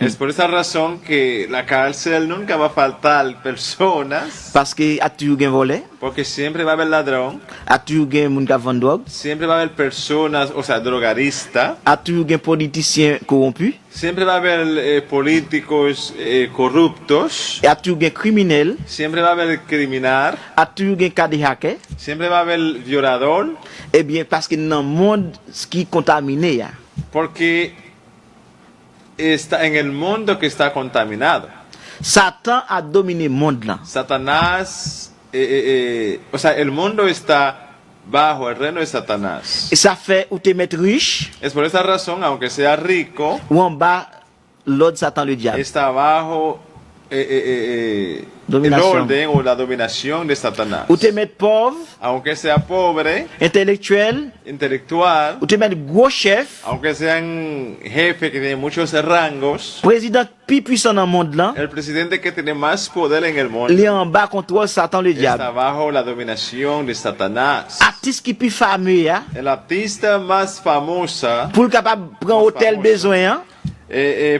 Es por esa razón que la cárcel nunca va a faltar personas, Parce que a toujours gen volé, porque siempre va a haber ladrón, a toujours gen moun ka vend drogue, siempre va a haber personas, o sea, drogadista, a toujours gen politicien corrompu, siempre va a haber políticos corruptos, et a toujours gen criminel, siempre va a haber criminal, a toujours gen cas de hacker. siempre va a haber violador, Eh bien parce que dans le monde qui contaminé ya, porque está en el mundo que está contaminado. Satan a dominé le monde là. Satanás, o sea, el mundo está bajo el reino de Satanás. Et ça fait ou te mettre riche Es por esa razón, aunque sea rico, ou en bas l'autre Satan le diable. está bajo el Dominación. orden o la dominación de Satanás. Ou te mettre pauvre, Aunque sea pobre, intellectuel, intelectual, ou te mettre gros chef, aunque sean jefe que tiene muchos rangos, président plus puissant dans le monde là, el presidente que tiene más poder en el mundo il est en bas contrôle Satan le está diable. bajo la dominación de Satanás. Artiste qui plus fameux ya, El artista más famosa pour capable prendre hôtel famoso. besoin,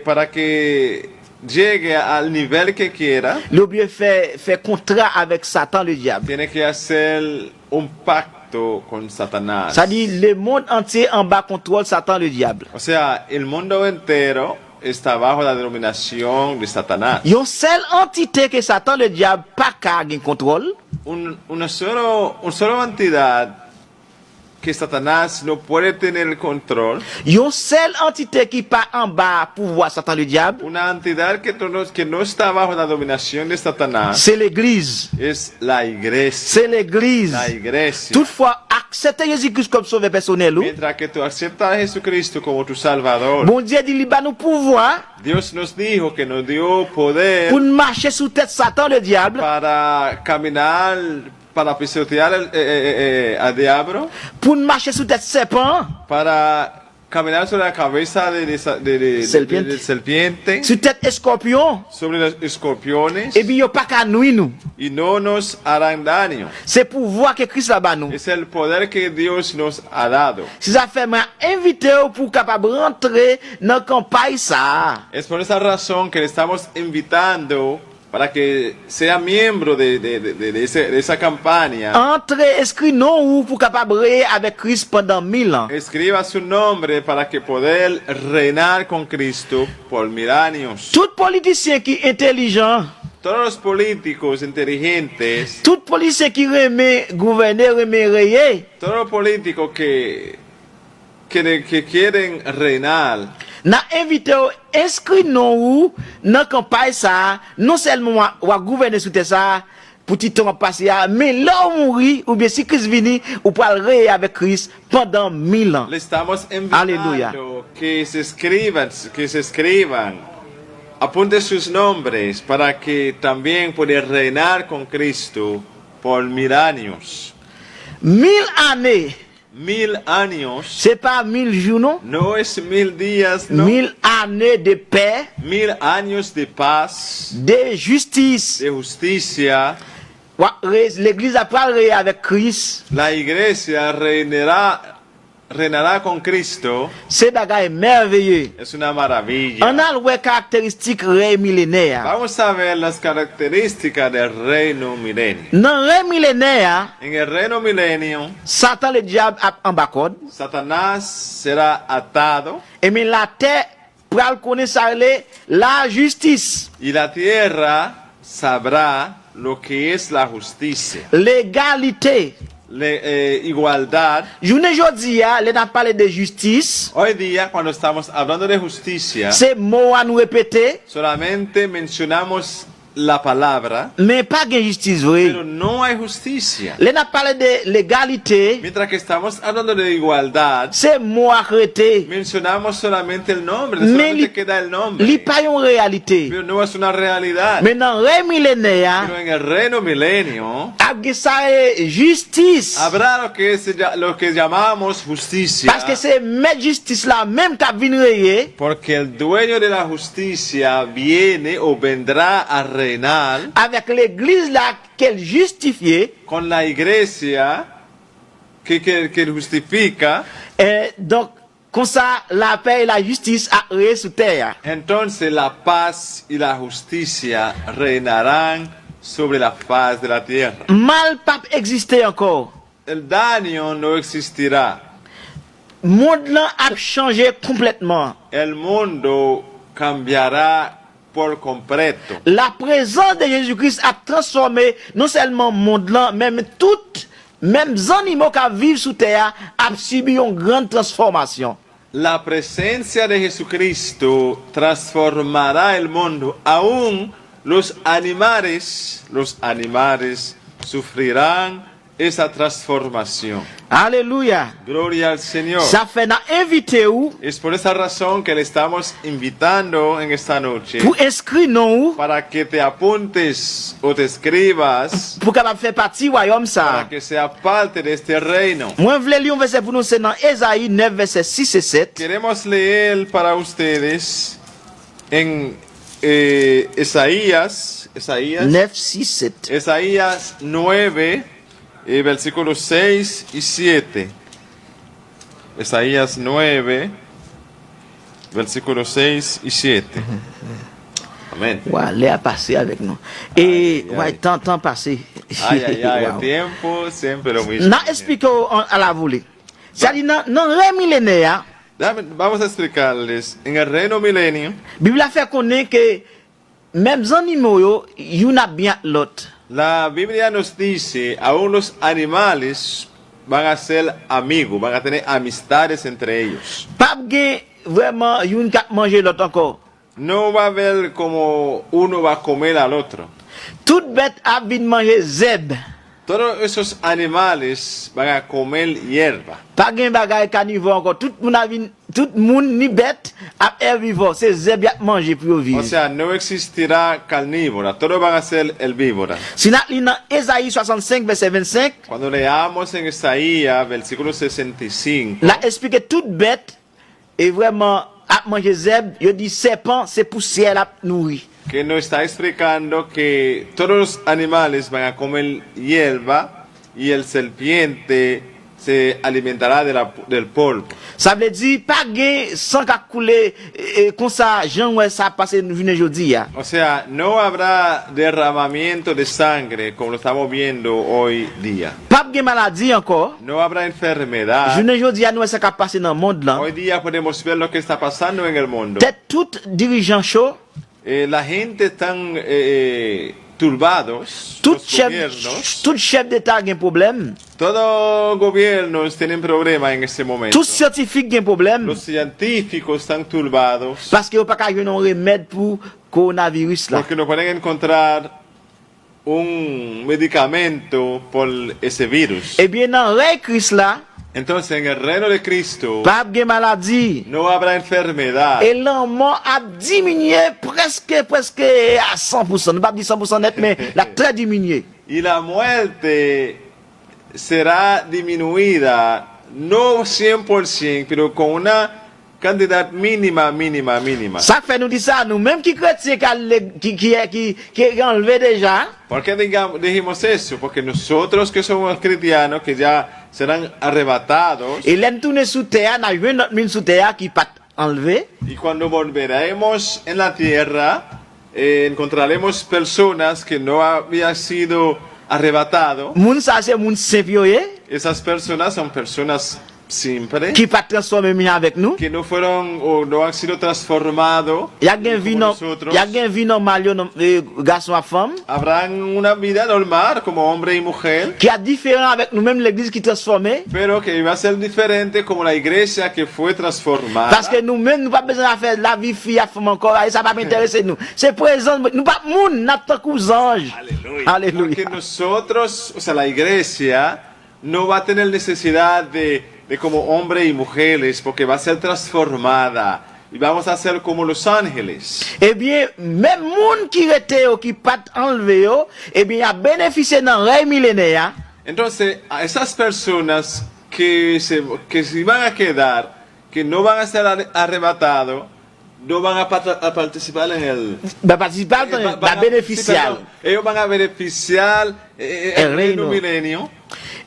para que llegue al nivel que quiera, il obligé faire contrat avec Satan le diable. tiene que hacer un pacto con Satanás. Ça dit le monde entier en bas contrôle Satan le diable. O sea, el mundo entero está bajo la dominación de Satanás. Yon seule entité que Satan le diable pas qu'à gen contrôle, Una solo entidad que Satanás no puede tener el control, yon seule entité qui pas en bas pouvoir Satan le diable, una entidad que no está bajo la dominación de Satanás, c'est l'église. es la iglesia. C'est l'église. La iglesia. Toutefois, accepter Jésus-Christ comme sauveur personnel, ou, Mientras que tú aceptas a Jesucristo como tu Salvador, bon Dieu dit, il va nous pouvoir Dios nos dijo que nos dio poder pour nous marcher sous tête Satan le diable, para caminar, para pisotear al diablo, pour nous marcher sous tête serpent, para caminar sobre la cabeza de Serpiente. serpiente, sous tête escorpion, sobre los escorpiones, et puis yon pas qu'à nuire nous. y no nos harán daño. C'est pouvoir que Christ là-bas nous. Es el poder que Dios nos ha dado. Si ça fait, m'a invité pour capable rentrer dans la campagne ça. Es por esa razón que le estamos invitando para que sea miembro de esa campaña. Entrer, inscrit non ou pour capable régner avec Christ pendant 1000 ans. Escriba su nombre para que poder reinar con Cristo por 1000 años. Tout politicien qui est intelligent, Todos los políticos inteligentes, tout politicien qui remet gouverner, remet régner, todos los políticos que quieren reinar, n'a invité ou inscrit non ou dans campagne ça, non seulement ou gouverner sous terre ça pour petit temps passer, mais là où mourir ou bien si Christ vini ou pour régner avec Christ pendant 1000 ans. le estamos invitando Aleluya. que se escriban, apunte sus nombres para que también puedan reinar con Cristo por 1000 años. 1000 années, 1000 años c'est pas 1000 jours non? no es 1000 días, no. 1000 années de paix, 1000 años de paz, de justice. de justicia. L'église a parlé avec Christ. La iglesia reinará con Cristo. C'est bagay merveilleux. Es una maravilla. On a le caractéristique règne millénaire. Vamos a ver las características del reino milenio. Dans le règne millénaire, En el reino milenio, Satan le diable a en bacode. Satanás será atado Et mais la terre pral connaître la justice, y la tierra sabrá lo que es la justicia, l'égalité. igualdad. Journée jodi a, les n'a parlé de justice. Hoy día, cuando estamos hablando de justicia, C'est mot à nous répéter. solamente mencionamos la palabra, mais pas de justice vraie. pero no hay justicia. Là, on parle de l'égalité, Mientras que estamos hablando de igualdad, c'est moi arrêté. mencionamos solamente el nombre, Mais solamente queda el li nombre, pas une réalité. pero no es una realidad. Mais dans le millénaire, Pero en el reino milenio ça est justice. habrá lo que llamamos justicia, Parce que c'est mettre justice là, même qui vient régner, porque el dueño de la justicia viene o vendrá a reinar avec l'église là qu'elle justifie. con la iglesia que justifica. Donc, comme ça, la paix et la justice a régné sur terre. Entonces la paz y la justicia reinarán sobre la faz de la tierra. Mal pas exister encore. El daño no existirá. Monde là a changé complètement. El mundo cambiará por completo. La présence de Jésus-Christ a transformé non seulement le monde là, même toutes, même les animaux qui vivent sous terre, a subi une grande transformation. La presencia de Jesucristo transformará el mundo. Aún los animales sufrirán esa transformación. Alléluia. Gloria al Señor. Ça fait n'a invité ou Es por esa razón que le estamos invitando en esta noche pour inscrire non para que te apuntes o te escribas pour capable faire partie royaume para ça. que sea parte de este reino. Moi je voulais lire un verset pour nous c'est dans Ésaïe 9 verset 6 et 7. Queremos leer para ustedes en Isaías 9 6 7. Isaías 9, versículos 6 y 7. Isaías 9, versículos 6 y 7. Amén. Ouais, l'air passé avec nous. Et Aïe, ouais, aïe. temps passé. Ay, ay, ay, el Wow. tiempo siempre lo mismo. N'a expliqué à la volée. C'est-à-dire dans le millénaire, Vamos a explicarles. En el reino milenio, Bible a fait connaître que même les animaux, yo, y'en a bien l'autre. la Biblia nos dice, aún los animales van a ser amigos, van a tener amistades entre ellos. Pas gen vraiment y'en qui manger l'autre encore. No va a haber como uno va a comer al otro. Toute bête a vient manger zeb. Todos esos animales van a comer hierba. Pas gen bagay carnivore encore. Tout moun ni bête a herbivore. C'est zeb y'a manger pour vivre. O sea, no existirá carnívora, todos van a ser herbívoras. Si n'a li dans Ésaïe 65 verset 25, Cuando leamos en Isaías, versículo 65, la explique toute bête et vraiment a manger zeb, yo dit serpent c'est poussière la nourri. que nos está explicando que todos los animales van a comer hierba y el serpiente se alimentará del polvo. Ça veut dire pas gen sang ka couler comme ça Jean ouais ça passé journée jodi ya. O sea, no habrá derramamiento de sangre como lo estamos viendo hoy día. Pas gen maladie encore. No habrá enfermedad. Journée jodi ya nous ça ka passer dans monde là. Hoy día podemos ver lo que está pasando en el mundo. Peut-être tout dirigeant chaud, La gente tan turbados, tout los gobiernos, chef d'état gen problème, todos gobiernos tienen problemas en este momento. tout scientifique gen problème Los científicos están turbados parce que yo pas ka joindre un remède pour coronavirus là. porque no pueden encontrar un medicamento por ese virus. Eh bien dans rey Christ là, Entonces, en el reino de Cristo pas gen maladie. no habrá enfermedad. Et l'homme a diminué presque à 100%. Ne pas dire 100% net, mais la très diminué. Y la muerte será disminuida, no 100%, pero con una cantidad mínima. Ça fait nous dire ça, nous, même qui chrétiens qui enlevé déjà, ¿Por qué dijimos eso? Porque nosotros que somos cristianos, que ya serán arrebatados, et l'aime tourner sous terre, n'a eu notre mine sous terre qui pas enlevé. y cuando volveremos en la tierra, encontraremos personas que no habían sido arrebatados. Moun ça c'est moun saint. Esas personas son personas simples, qui pas transformé mi avec nous. que no fueron o no han sido transformados Il y a un como vie nosotros. il y a un vie normal garçon à femme Habrán una vida normal como hombre y mujer, qui est différent avec nous-mêmes l'église qui est transformée pero que va a ser diferente como la iglesia que fue transformada. parce que nous-mêmes nous pas besoin de faire la vie fille à femme encore et ça va m'intéresser nous. C'est présent nous pas moun notre cousin. Alléluia. Porque nosotros, o sea, la iglesia no va a tener necesidad de como hombre y mujeres, porque va a ser transformada y vamos a ser como los ángeles. Eh bien, même moun qui était qui pas enlevé eh bien a bénéficié dans règne millénaire. Entonces, a esas personas que se van a quedar, que no van a ser arrebatados, no van a participar en el... Va participer va bénéficier. Ellos van a beneficiar el reino milenio.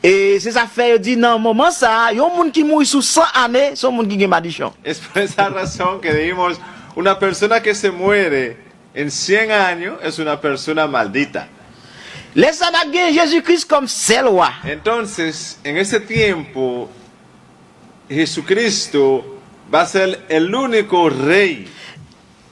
Et c'est ça fait dit dans moment ça, y a un monde qui mourit sous 100 années, son monde qui a malédiction. Es por esa razón que dijimos, una persona que se muere en 100 años es una persona maldita. Laisse ça Jésus-Christ comme seul roi. Entonces, en ese tiempo, Jesucristo va a ser el único rey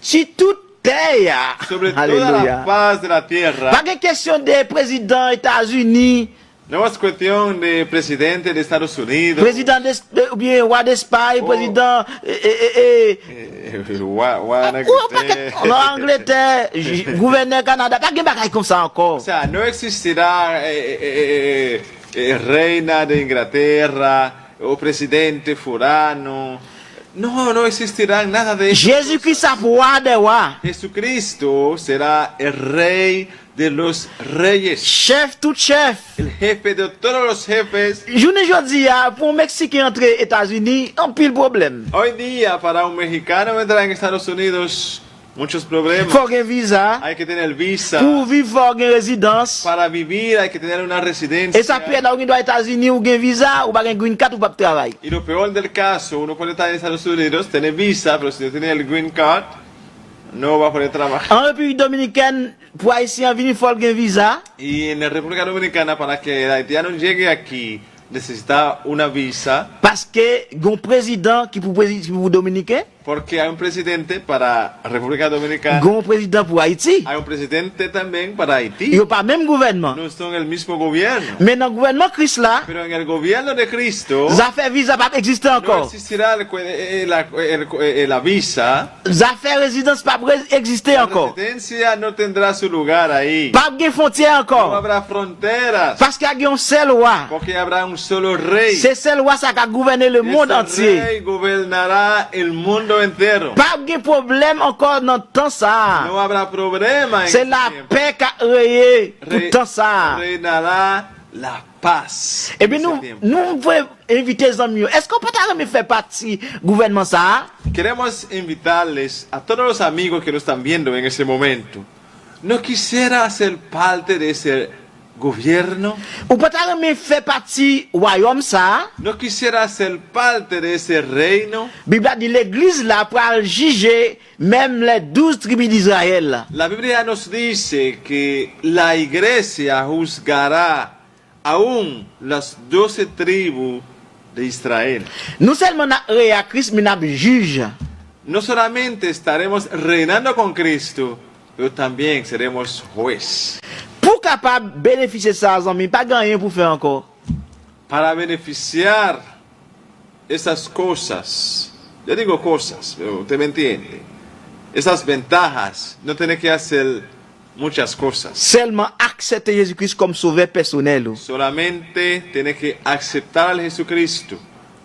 Si tout terre, sobre toda la paz de la tierra. Pas de question des présidents des États-Unis, No es cuestión de presidente de Estados Unidos. président ou bien roi d'Espagne, président Angleterre, gouverneur Canada, pas de bagaille comme ça encore. O sea, no existirá reina de Inglaterra o presidente fulano. No existirá nada de eso. Jésus-Christ est roi des rois. Jesucristo será el rey de los reyes, Chef tout chef. el jefe de todos los jefes. Journée aujourd'hui, pour un Mexicain entrer aux États-Unis, un pile problème. Hoy día, para un mexicano entrar en Estados Unidos, muchos problemas. Faut un visa. Hay que tener visa. Pour vivre, faut une résidence. Para vivir hay que tener una residencia. Et ça peut être dans les États-Unis ou un visa ou pas un green card ou pas de travail. Y lo peor del caso, uno puede estar en Estados Unidos, tener visa, pero si no tiene el green card, no va a poder trabajar. En République Dominicaine, pour Haïtien venir, il faut un visa. Y en la República Dominicana, para que el haitiano llegue aquí, necesita una visa, Parce que un président qui pour Dominicain, porque hay un presidente para República Dominicana, un président pour Haïti. hay un presidente también para Il Haití. n'y a pas même gouvernement. No son el mismo gobierno. Mais dans le gouvernement Christ là, Pero en el gobierno de Cristo, les affaires visa pas exister no encore. existirá la visa. Les affaires résidence pas exister La encore. residencia no tendrá su lugar ahí. Pas de frontière No encore. habrá fronteras, Parce qu'il y a un seul roi. porque habrá un solo rey. C'est seul roi ça qui a gouverné le monde Ese entier. rey gobernará el mundo entero. Pas de problème encore dans le temps ça. No habrá problema en C'est ese la tiempo. paix qui a rayé tout le temps ça. Reinará la paz. Eh en bien, ese tiempo. nous pouvons inviter les amis. Est-ce qu'on peut me faire partie du gouvernement ça? Queremos invitarles a todos los amigos que nos están viendo en ese momento. ¿No quisiera ser parte de ese gobierno? Ou peut-être me faire partie du royaume ça? ¿No quisiera ser parte de ese reino? Bible dit l'église là pour juger même les 12 tribus d'Israël. La Biblia nos dice que la iglesia juzgará aún las 12 tribus de Israel. Nous seulement à Christ, mais nous juge. No solamente estaremos reinando con Cristo, pero también seremos juez. Pour capable bénéficier de ça, amis, pas gagner pour faire encore. Para beneficiar esas cosas, yo digo cosas, pero usted me entiende, esas ventajas, no tiene que hacer muchas cosas. Seulement accepter Jésus-Christ comme sauveur personnel. Solamente tienes que aceptar al Jesucristo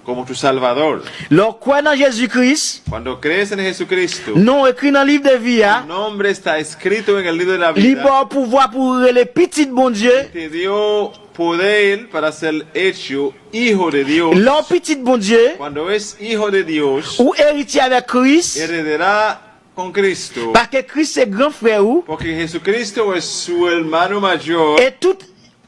como tu Salvador. Lorsque croire dans Jésus-Christ, Cuando crees en Jesucristo, non écrit dans le livre de vie, tu nombre está escrito en el libro de la vida. libre pouvoir pour les petits bon Dieu. Te dio poder para ser hecho hijo de Dios. Leur petit bon Dieu, Cuando es hijo de Dios, ou héritier avec Christ, heredará con Cristo, parce que Christ c'est grand frère ou, porque Jesucristo es su hermano mayor et tout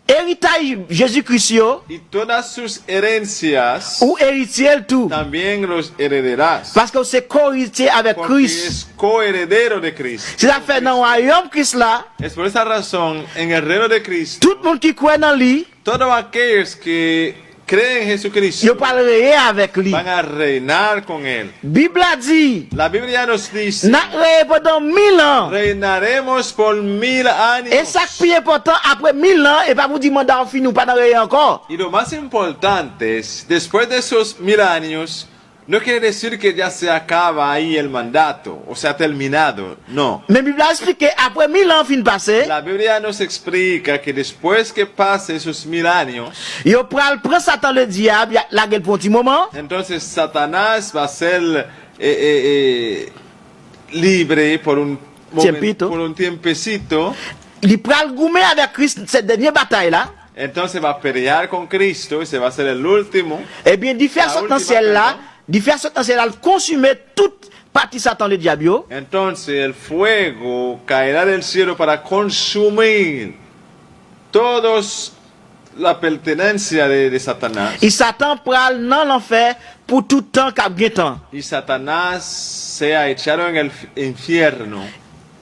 héritage Jésus-Christ yo, y todas sus herencias ou héritier tout. también los heredarás, Parce que c'est co-héritier avec porque Christ. es coheredero de Cristo. C'est ça fait dans le royaume Christ là, Es por esa razón, en el reino de Cristo, tout le monde qui croit dans lui, todos aquellos que creen en Jesucristo yo parlerai avec lui. van a reinar con Él. Bible a dit, La Biblia nos dice, n'a régné pendant 1000 ans. reinaremos por 1000 años. Et ça qui est important, après 1000 ans, et pas vous dire mandat fini ou pas dans régner encore. Y lo más importante es, después de esos 1000 años, no quiere decir que ya se acaba ahí el mandato, o sea, terminado. No. Mais Bible a expliqué, après 1000 ans fin passé, La Biblia nos explica que después que pase esos 1000 años, yo prend Satan le diable, la gueule pour un petit moment, entonces Satanás va a ser libre por un Tiempito. por un tiempecito. il prend le gourmet avec Christ, cette dernière bataille là. Entonces va a pelear con Cristo y se va a hacer el último. Eh bien, diffère La Satan última ciel là, pardon. diffère Satan ciel là, consumer toute partie Satan le diable. Yo. Entonces el fuego caerá del cielo para consumir todos la pertenencia de Satanás. Et Satan prend dans l'enfer pour tout temps qu'a bien temps. Y Satanás sea echado en el infierno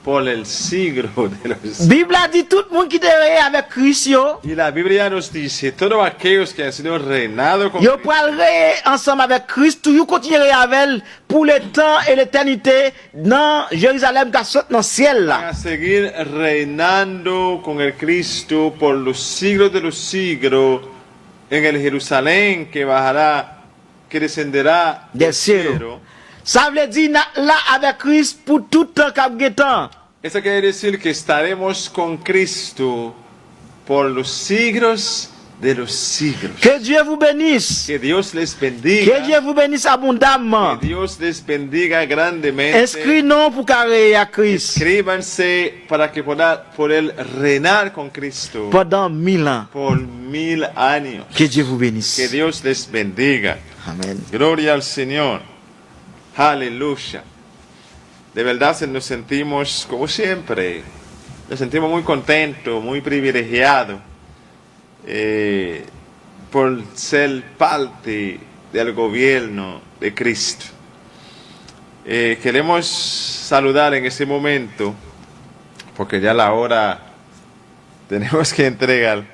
por el siglo de los... Bible a dit tout le monde qui est avec Christ yo, Y la Biblia nos dice, todos aquellos que han sido reinados con yo Cristo, pral ensemble avec Christ, tout yo continuer avec elle pour le temps et l'éternité dans Jérusalem qui saute dans le ciel van là. a seguir reinando con el Cristo por los siglos de los siglos en el Jerusalén que bajará, que descenderá Del cielo. Ça veut dire là avec Christ pour tout temps qu'a bien temps. Eso quiere decir que estaremos con Cristo por los siglos de los siglos. Que Dieu vous bénisse. Que Dios les Que bendiga. Dieu vous bénisse abondamment. Que Dios les bendiga grandemente. Inscris-nous pour carrer à Christ Escríbanse para que poder reinar con Cristo pendant 1000 ans. por 1000 años. Que Dieu vous bénisse. Que Dios les bendiga. Amen. Gloria al Señor. Aleluya. De verdad nos sentimos, como siempre, nos sentimos muy contentos, muy privilegiados por ser parte del gobierno de Cristo. Queremos saludar en este momento, porque ya la hora tenemos que entregar.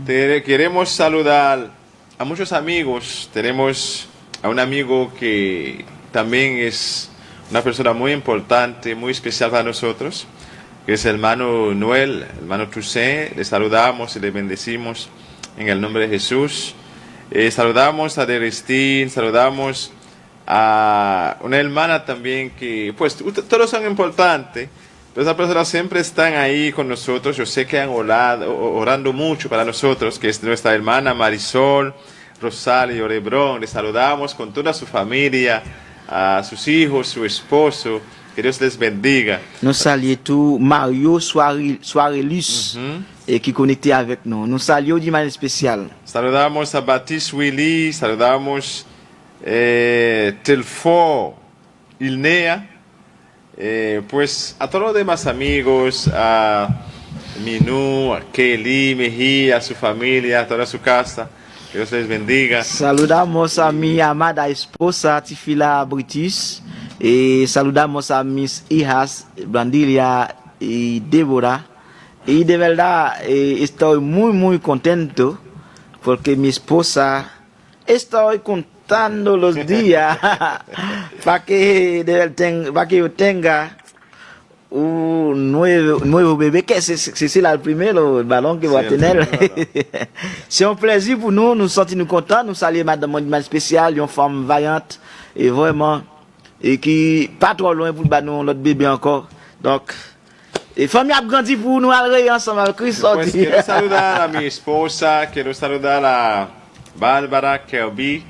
Queremos saludar a muchos amigos. Tenemos a un amigo que también es una persona muy importante, muy especial para nosotros, que es el hermano Noel, hermano Toussaint. Le saludamos y le bendecimos en el nombre de Jesús. Saludamos a Derestín, saludamos a una hermana también que, pues, todos son importantes, pero esas personas siempre están ahí con nosotros. Yo sé que han orando mucho para nosotros, que es nuestra hermana Marisol, Rosario, Lebrón. Le saludamos con toda su familia, a sus hijos, su esposo. Que Dios les bendiga. Nous saluons tout Mario Soirelus et qui est connecté avec nous. Nous saluons d'une manière spéciale. Saludamos a Baptiste Willy, saludamos Telfo Ilnea, pues a todos los demás amigos, a Minú, a Kelly Mejía, a su familia, a toda su casa. Que Dios les bendiga. Saludamos a mi amada esposa Tifila Britis y saludamos a mis hijas Brandilia y Débora. Y de verdad estoy muy contento porque mi esposa estoy contando los días para que yo tenga un nuevo bebé, que c'est là le premier le ballon que va tener. C'est un plaisir pour nous, nous sentir contents, nous saluer madame une spéciale, une femme vaillante et vraiment et qui pas trop loin pour nous l'autre bébé encore. Donc et famille a grandi pour nous aller ensemble avec Christ. Pues quiero saludar a mi esposa, quiero saludar a Bárbara Kelby.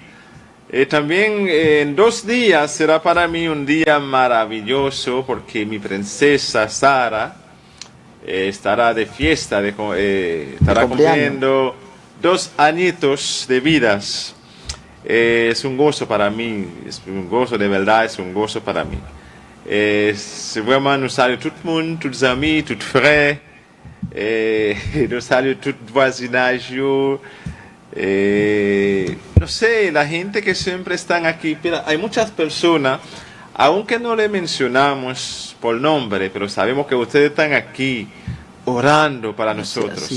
También en 2 días será para mí un día maravilloso porque mi princesa Sara estará de fiesta, estará cumpliendo 2 añitos de vidas. Es un gozo para mí, es un gozo de verdad, es un gozo para mí. C'est vraiment, nous saluons tout le monde, tous les amis, tous les frères, nous saluons tout le voisinage. No sé, la gente que siempre están aquí, pero hay muchas personas, aunque no le mencionamos por nombre, pero sabemos que ustedes están aquí orando para nosotros.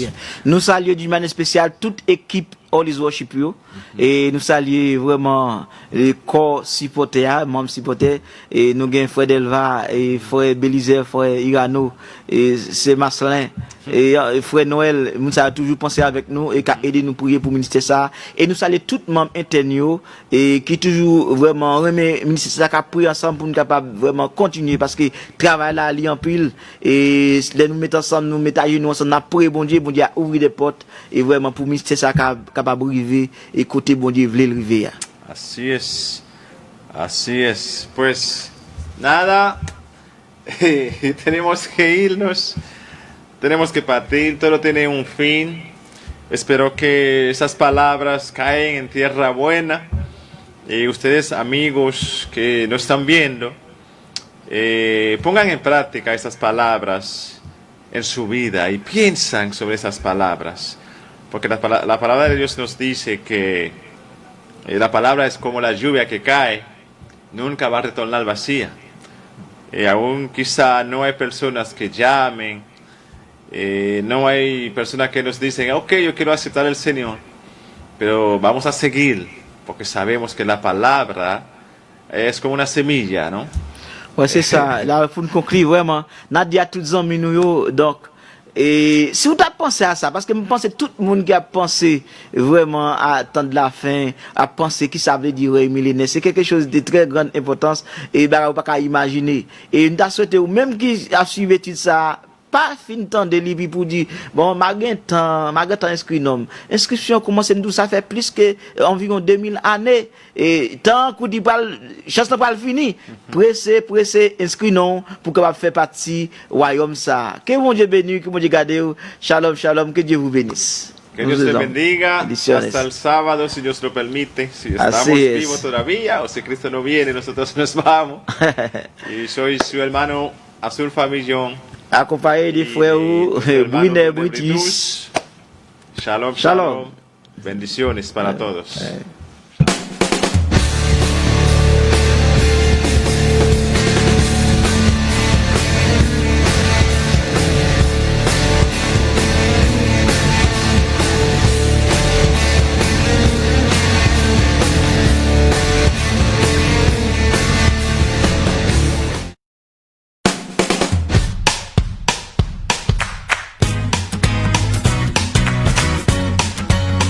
Nous saluons d'une manière spéciale toute équipe All is Worship yo. Et nous saluons vraiment le corps supporter, membres supporter, et nous avons frère Delva, et frère Belizer, frère Irano, et c'est Marcelin, et frère Noël, nous avons toujours pensé avec nous, et qui a aidé nous prier pour le ministère ça. Et nous saluons tous les membres internes, et qui toujours vraiment remet le ministère ça, qui a prié ensemble pour nous capables vraiment continuer, parce que travail là, il y a en pile, et nous mettons ensemble, nous mettons à nous ensemble, nous avons prié, bon Dieu a ouvert des portes, et vraiment pour le ministère ça, capable de arriver, et côté bon Dieu voulait arriver. Así es, así es. Pues nada, tenemos que irnos, tenemos que partir, todo tiene un fin. Espero que esas palabras caen en tierra buena. Y ustedes, amigos que nos están viendo, pongan en práctica esas palabras en su vida y piensan sobre esas palabras. Porque la palabra de Dios nos dice que la palabra es como la lluvia que cae, nunca va a retornar vacía. Aún quizá no hay personas que llamen, no hay personas que nos dicen, ok, yo quiero aceptar al Señor, pero vamos a seguir, porque sabemos que la palabra es como una semilla, ¿no? Ouais, c'est ça. Là, pour nous conclure, vraiment, Nadia, tous les amis, nous, donc, et si vous avez pensé à ça, parce que je pense que tout le monde qui a pensé vraiment à attendre la fin, à penser qui ça veut dire millénaire, c'est quelque chose de très grande importance et bah, vous pas imaginer. Et nous avons souhaité, ou même qui a suivi tout ça, pas fin temps de livre pour dire, bon, ma temps inscrit nom. Inscription commence nous, ça fait plus que environ 2000 années. Et tant qu'on dit pas, chance n'a pas fini. Pressé, inscrit nom, pour que faire partie, royaume ça. Que mon Dieu bénisse, que mon Dieu garde, shalom, shalom, que Dieu vous bénisse. Que Dios te bendiga hasta el sábado, si Dios lo permite, si estamos vivos todavía, o si Cristo no viene, nosotros nos vamos. Y soy su hermano Azul Famillón. Accompagné des frères Brunner British. Shalom, shalom. Bendiciones para todos.